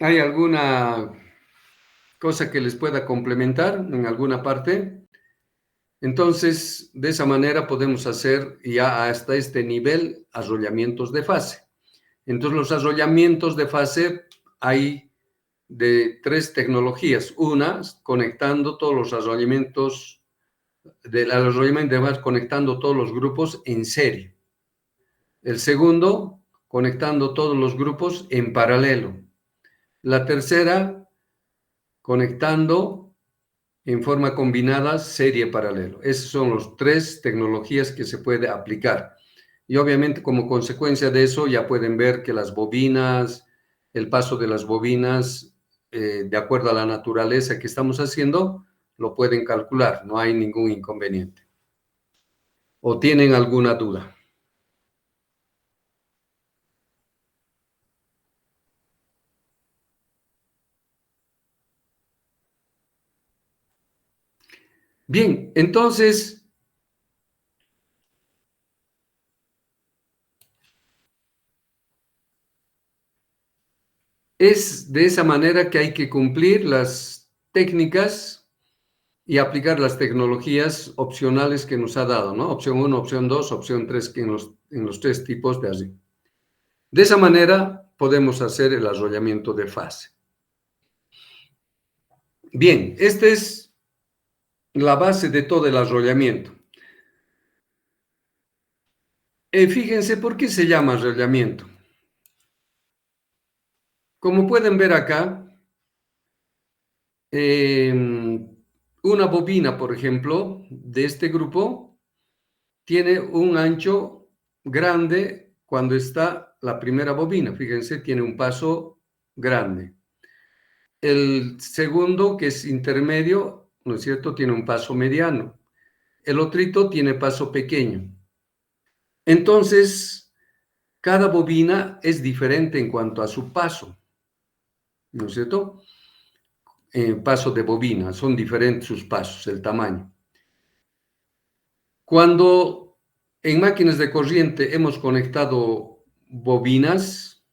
¿Hay alguna cosa que les pueda complementar en alguna parte? Entonces, de esa manera podemos hacer ya hasta este nivel arrollamientos de fase. Entonces, los arrollamientos de fase hay de tres tecnologías. Una, conectando todos los arrollamientos del arrollamiento de fase, conectando todos los grupos en serie. El segundo, conectando todos los grupos en paralelo. La tercera, conectando en forma combinada serie paralelo. Esas son las tres tecnologías que se puede aplicar. Y obviamente como consecuencia de eso ya pueden ver que las bobinas, el paso de las bobinas, de acuerdo a la naturaleza que estamos haciendo, lo pueden calcular, no hay ningún inconveniente. ¿O tienen alguna duda? Bien, entonces, es de esa manera que hay que cumplir las técnicas y aplicar las tecnologías opcionales que nos ha dado, ¿no? Opción 1, opción 2, opción 3, que en los tres tipos de allí. De esa manera podemos hacer el arrollamiento de fase. Bien, esta es la base de todo el arrollamiento. Fíjense, ¿por qué se llama arrollamiento? Como pueden ver acá, una bobina, por ejemplo, de este grupo, tiene un ancho grande cuando está la primera bobina. Fíjense, tiene un paso grande. El segundo, que es intermedio, ¿no es cierto?, tiene un paso mediano. El otrito tiene paso pequeño. Entonces, cada bobina es diferente en cuanto a su paso, ¿no es cierto? Paso de bobina, son diferentes sus pasos, el tamaño. Cuando en máquinas de corriente hemos conectado bobinas,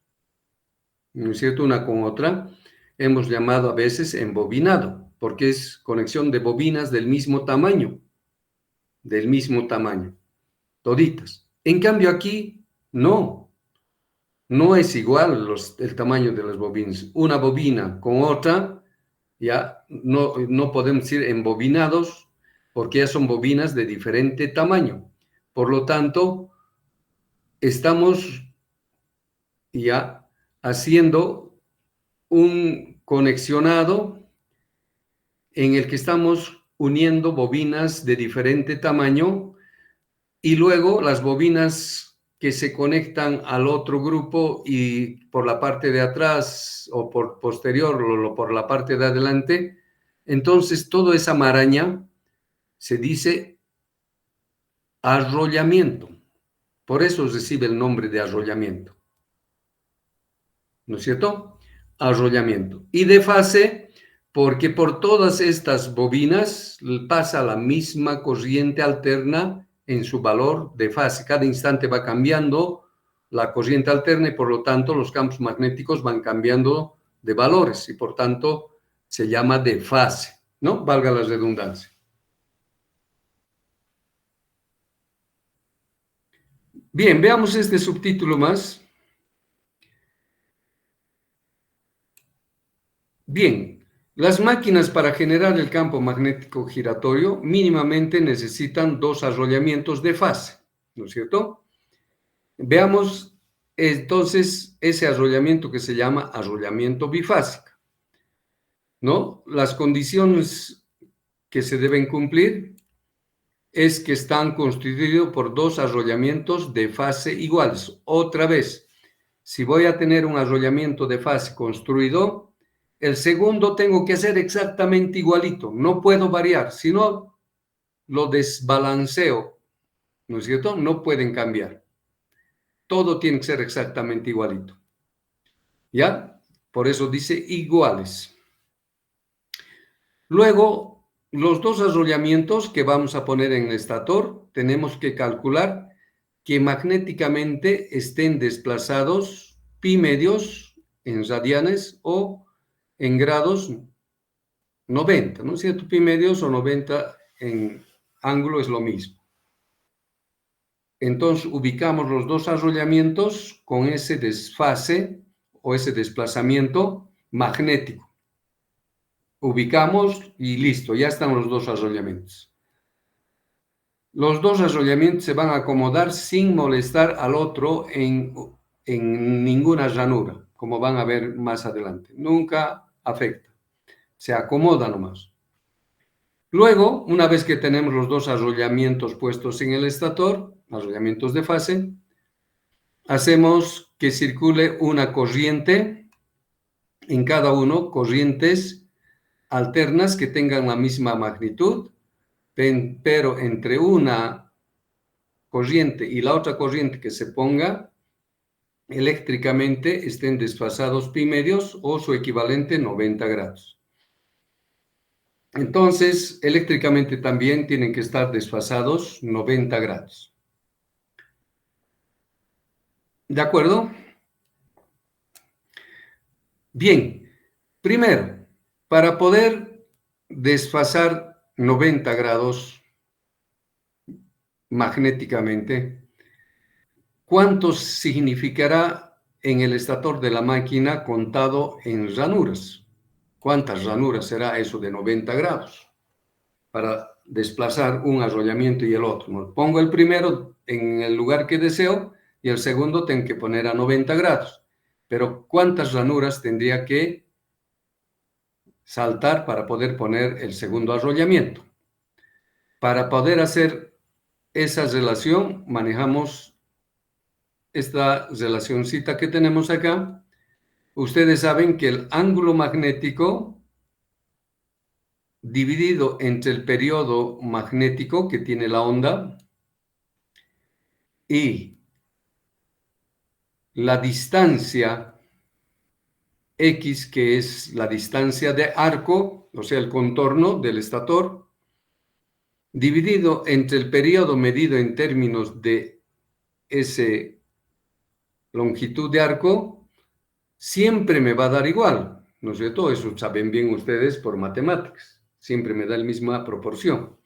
¿no es cierto?, una con otra, hemos llamado a veces embobinado, porque es conexión de bobinas del mismo tamaño, toditas. En cambio aquí, no es igual el tamaño de las bobinas. Una bobina con otra, ya no podemos decir embobinados, porque ya son bobinas de diferente tamaño. Por lo tanto, estamos ya haciendo un conexionado en el que estamos uniendo bobinas de diferente tamaño y luego las bobinas que se conectan al otro grupo y por la parte de atrás o por posterior o por la parte de adelante, entonces toda esa maraña se dice arrollamiento. Por eso recibe el nombre de arrollamiento. ¿No es cierto? Arrollamiento. Y de fase, porque por todas estas bobinas pasa la misma corriente alterna en su valor de fase. Cada instante va cambiando la corriente alterna y por lo tanto los campos magnéticos van cambiando de valores y por tanto se llama de fase, ¿no? Valga la redundancia. Bien, veamos este subtítulo más. Bien, las máquinas para generar el campo magnético giratorio mínimamente necesitan dos arrollamientos de fase, ¿no es cierto? Veamos entonces ese arrollamiento que se llama arrollamiento bifásico, ¿no? Las condiciones que se deben cumplir es que están constituidos por dos arrollamientos de fase iguales. Otra vez, si voy a tener un arrollamiento de fase construido, el segundo tengo que ser exactamente igualito, no puedo variar, si no lo desbalanceo, ¿no es cierto? No pueden cambiar. Todo tiene que ser exactamente igualito. ¿Ya? Por eso dice iguales. Luego, los dos arrollamientos que vamos a poner en el estator, tenemos que calcular que magnéticamente estén desplazados pi medios en radianes o en grados 90, ¿no es cierto? Pi medios o 90 en ángulo es lo mismo. Entonces, ubicamos los dos arrollamientos con ese desfase o ese desplazamiento magnético. Ubicamos y listo, ya están los dos arrollamientos. Los dos arrollamientos se van a acomodar sin molestar al otro en ninguna ranura, como van a ver más adelante. Nunca afecta, se acomoda nomás. Luego, una vez que tenemos los dos arrollamientos puestos en el estator, arrollamientos de fase, hacemos que circule una corriente en cada uno, corrientes alternas que tengan la misma magnitud, pero entre una corriente y la otra corriente que se ponga, eléctricamente estén desfasados pi medios o su equivalente 90 grados. Entonces, eléctricamente también tienen que estar desfasados 90 grados. ¿De acuerdo? Bien, primero, para poder desfasar 90 grados magnéticamente, ¿cuánto significará en el estator de la máquina contado en ranuras? ¿Cuántas ranuras será eso de 90 grados? Para desplazar un arrollamiento y el otro. Pongo el primero en el lugar que deseo y el segundo tengo que poner a 90 grados. Pero ¿cuántas ranuras tendría que saltar para poder poner el segundo arrollamiento? Para poder hacer esa relación, manejamos esta relacioncita que tenemos acá. Ustedes saben que el ángulo magnético dividido entre el periodo magnético que tiene la onda y la distancia X, que es la distancia de arco, o sea, el contorno del estator, dividido entre el periodo medido en términos de esa longitud de arco, siempre me va a dar igual, ¿no es cierto? Eso saben bien ustedes por matemáticas, siempre me da la misma proporción.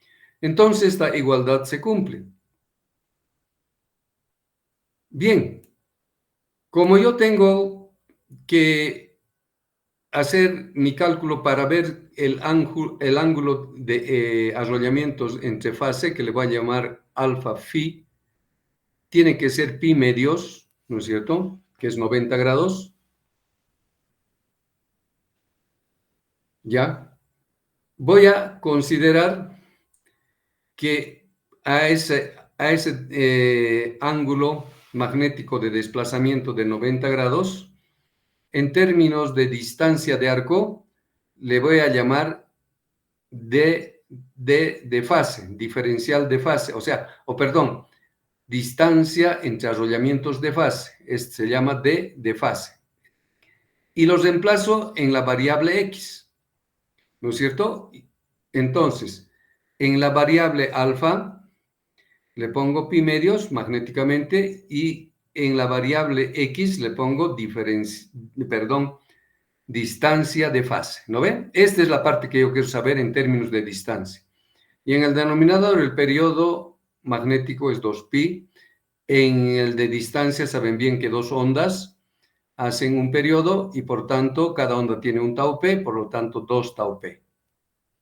Entonces, esta igualdad se cumple. Bien, como yo tengo que hacer mi cálculo para ver el ángulo de arrollamientos entre fase, que le voy a llamar alfa phi, tiene que ser pi medios, ¿no es cierto? Que es 90 grados. ¿Ya? Voy a considerar que a ese ángulo magnético de desplazamiento de 90 grados, en términos de distancia de arco, le voy a llamar de fase, diferencial de fase, perdón, distancia entre arrollamientos de fase, este se llama de fase. Y los reemplazo en la variable X, ¿no es cierto? Entonces, en la variable alfa le pongo pi medios magnéticamente y en la variable X le pongo distancia de fase, ¿no ven? Esta es la parte que yo quiero saber en términos de distancia. Y en el denominador el periodo magnético es 2pi. En el de distancia saben bien que dos ondas hacen un periodo y por tanto cada onda tiene un tau p, por lo tanto 2 tau p,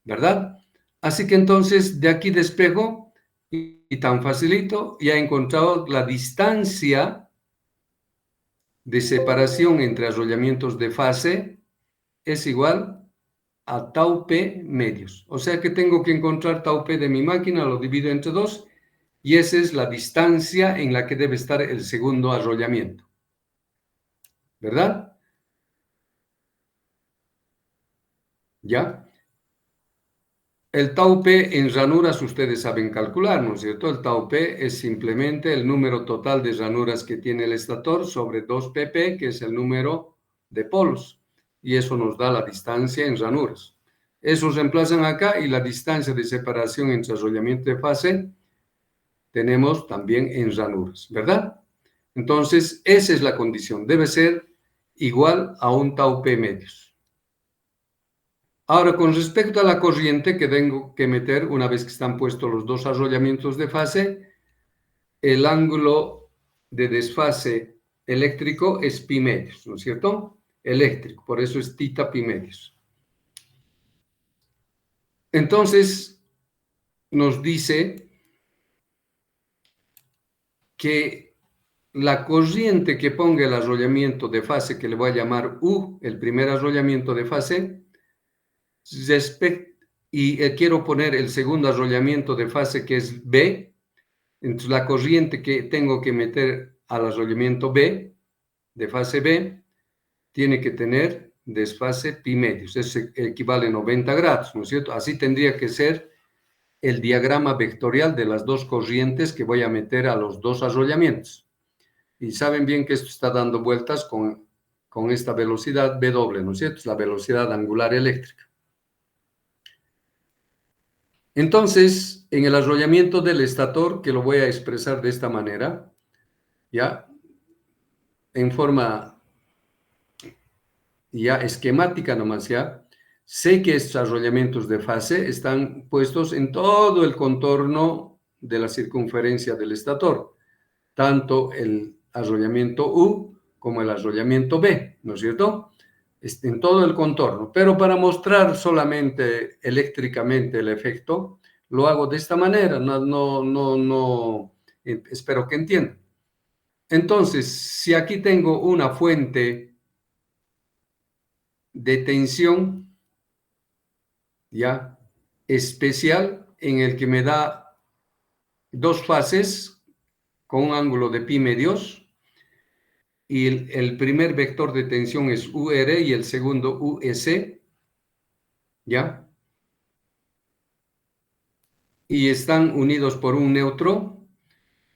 ¿verdad? Así que entonces de aquí despejo y tan facilito ya he encontrado la distancia de separación entre arrollamientos de fase es igual a tau p medios. O sea que tengo que encontrar tau p de mi máquina, lo divido entre 2 y esa es la distancia en la que debe estar el segundo arrollamiento. ¿Verdad? ¿Ya? El tau p en ranuras ustedes saben calcular, ¿no es cierto? El tau p es simplemente el número total de ranuras que tiene el estator sobre 2pp, que es el número de polos. Y eso nos da la distancia en ranuras. Esos reemplazan acá y la distancia de separación entre arrollamiento de fase tenemos también en ranuras, ¿verdad? Entonces, esa es la condición. Debe ser igual a un tau p medios. Ahora, con respecto a la corriente que tengo que meter una vez que están puestos los dos arrollamientos de fase, el ángulo de desfase eléctrico es pi medios, ¿no es cierto? Eléctrico, por eso es tita pi medios. Entonces, nos dice que la corriente que ponga el arrollamiento de fase, que le voy a llamar U, el primer arrollamiento de fase, y quiero poner el segundo arrollamiento de fase que es B, entonces la corriente que tengo que meter al arrollamiento B, de fase B, tiene que tener desfase pi medios, eso equivale a 90 grados, ¿no es cierto? Así tendría que ser el diagrama vectorial de las dos corrientes que voy a meter a los dos arrollamientos. Y saben bien que esto está dando vueltas con esta velocidad W, ¿no es cierto? Es la velocidad angular eléctrica. Entonces, en el arrollamiento del estator, que lo voy a expresar de esta manera, ya, en forma ya esquemática nomás, ya, sé que estos arrollamientos de fase están puestos en todo el contorno de la circunferencia del estator, tanto el arrollamiento U como el arrollamiento B, ¿no es cierto? En todo el contorno, pero para mostrar solamente eléctricamente el efecto, lo hago de esta manera, espero que entiendan. Entonces, si aquí tengo una fuente de tensión, ya, especial, en el que me da dos fases con un ángulo de pi medios, y el primer vector de tensión es UR y el segundo US, ¿ya? Y están unidos por un neutro,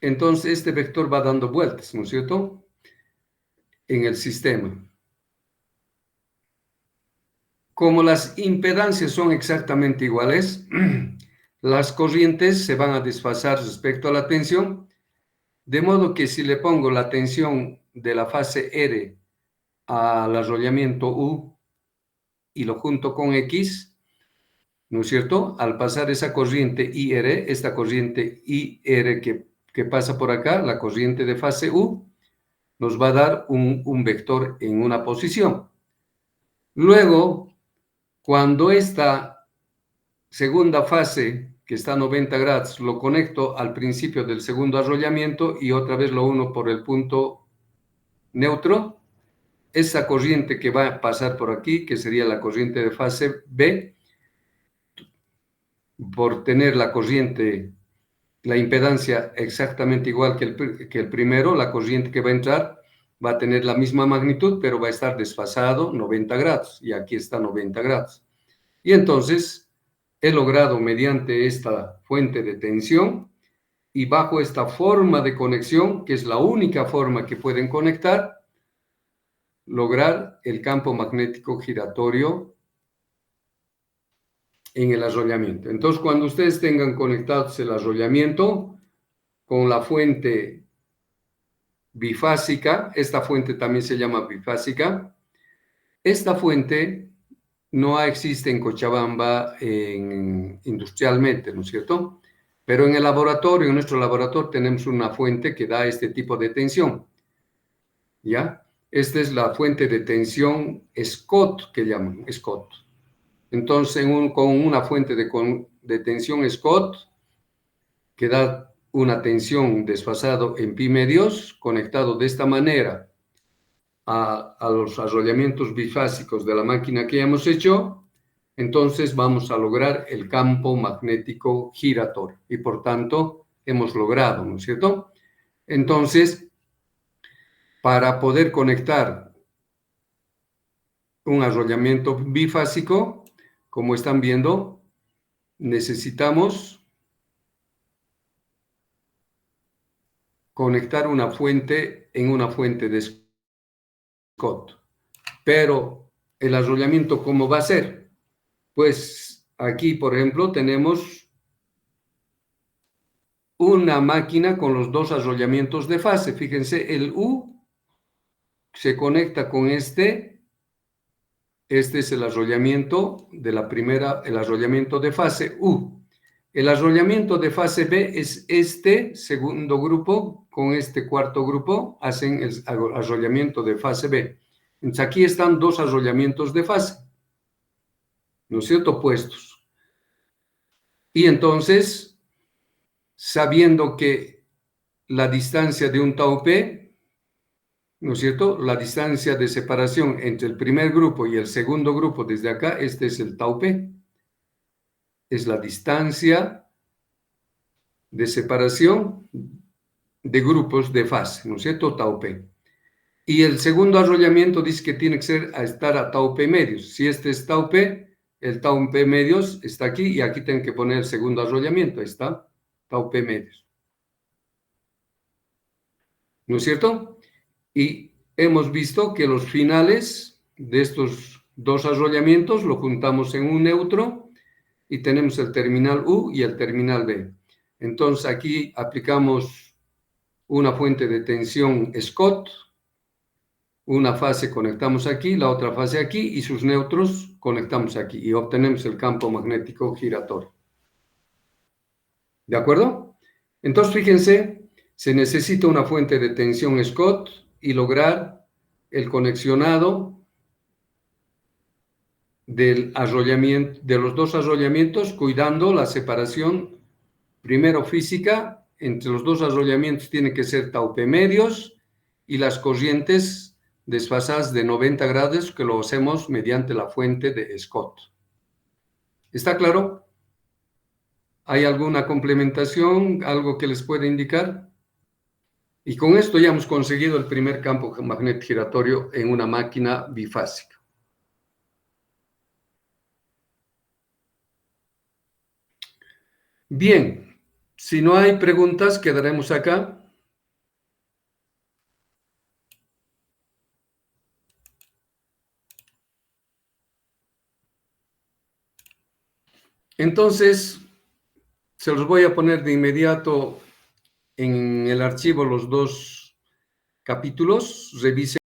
entonces este vector va dando vueltas, ¿no es cierto?, en el sistema. Como las impedancias son exactamente iguales, las corrientes se van a desfasar respecto a la tensión, de modo que si le pongo la tensión de la fase R al arrollamiento U y lo junto con X, ¿no es cierto? Al pasar esa corriente IR, esta corriente IR que pasa por acá, la corriente de fase U, nos va a dar un vector en una posición. Luego, cuando esta segunda fase, que está a 90 grados, lo conecto al principio del segundo arrollamiento y otra vez lo uno por el punto neutro, esa corriente que va a pasar por aquí, que sería la corriente de fase B, por tener la corriente, la impedancia exactamente igual que el primero, la corriente que va a entrar va a tener la misma magnitud, pero va a estar desfasado 90 grados, y aquí está 90 grados. Y entonces he logrado, mediante esta fuente de tensión y bajo esta forma de conexión, que es la única forma que pueden conectar, lograr el campo magnético giratorio en el arrollamiento. Entonces, cuando ustedes tengan conectados el arrollamiento con la fuente bifásica, esta fuente también se llama bifásica, Esta fuente no existe en Cochabamba industrialmente, ¿no es cierto? Pero en el laboratorio, en nuestro laboratorio, tenemos una fuente que da este tipo de tensión, ¿ya? Esta es la fuente de tensión Scott, que llaman Scott. Entonces, con una fuente de tensión Scott, que da una tensión desfasado en pi medios, conectado de esta manera a los arrollamientos bifásicos de la máquina que hemos hecho, entonces vamos a lograr el campo magnético giratorio. Y por tanto, hemos logrado, ¿no es cierto? Entonces, para poder conectar un arrollamiento bifásico, como están viendo, necesitamos conectar una fuente en una fuente de Scott. Pero el arrollamiento, ¿cómo va a ser? Pues aquí, por ejemplo, tenemos una máquina con los dos arrollamientos de fase. Fíjense, el U se conecta con este. Este es el arrollamiento de la primera, el arrollamiento de fase U. El arrollamiento de fase B es este segundo grupo con este cuarto grupo, hacen el arrollamiento de fase B. Entonces aquí están dos arrollamientos de fase, ¿no es cierto? Puestos. Y entonces, sabiendo que la distancia de un tau P, ¿no es cierto? La distancia de separación entre el primer grupo y el segundo grupo desde acá, este es el tau P. Es la distancia de separación de grupos de fase, ¿no es cierto? Tau P. Y el segundo arrollamiento dice que tiene que estar a tau P medios. Si este es tau P, el tau P medios está aquí y aquí tienen que poner el segundo arrollamiento. Ahí está, tau P medios. ¿No es cierto? Y hemos visto que los finales de estos dos arrollamientos lo juntamos en un neutro y tenemos el terminal U y el terminal B. Entonces aquí aplicamos una fuente de tensión Scott, una fase conectamos aquí, la otra fase aquí y sus neutros conectamos aquí y obtenemos el campo magnético giratorio. ¿De acuerdo? Entonces fíjense, se necesita una fuente de tensión Scott y lograr el conexionado del arrollamiento, de los dos arrollamientos, cuidando la separación primero física entre los dos arrollamientos tiene que ser tau P medios y las corrientes desfasadas de 90 grados que lo hacemos mediante la fuente de Scott. ¿Está claro? ¿Hay alguna complementación, algo que les pueda indicar? Y con esto ya hemos conseguido el primer campo magnético giratorio en una máquina bifásica. Bien, si no hay preguntas, quedaremos acá. Entonces, se los voy a poner de inmediato en el archivo los dos capítulos. Revisen.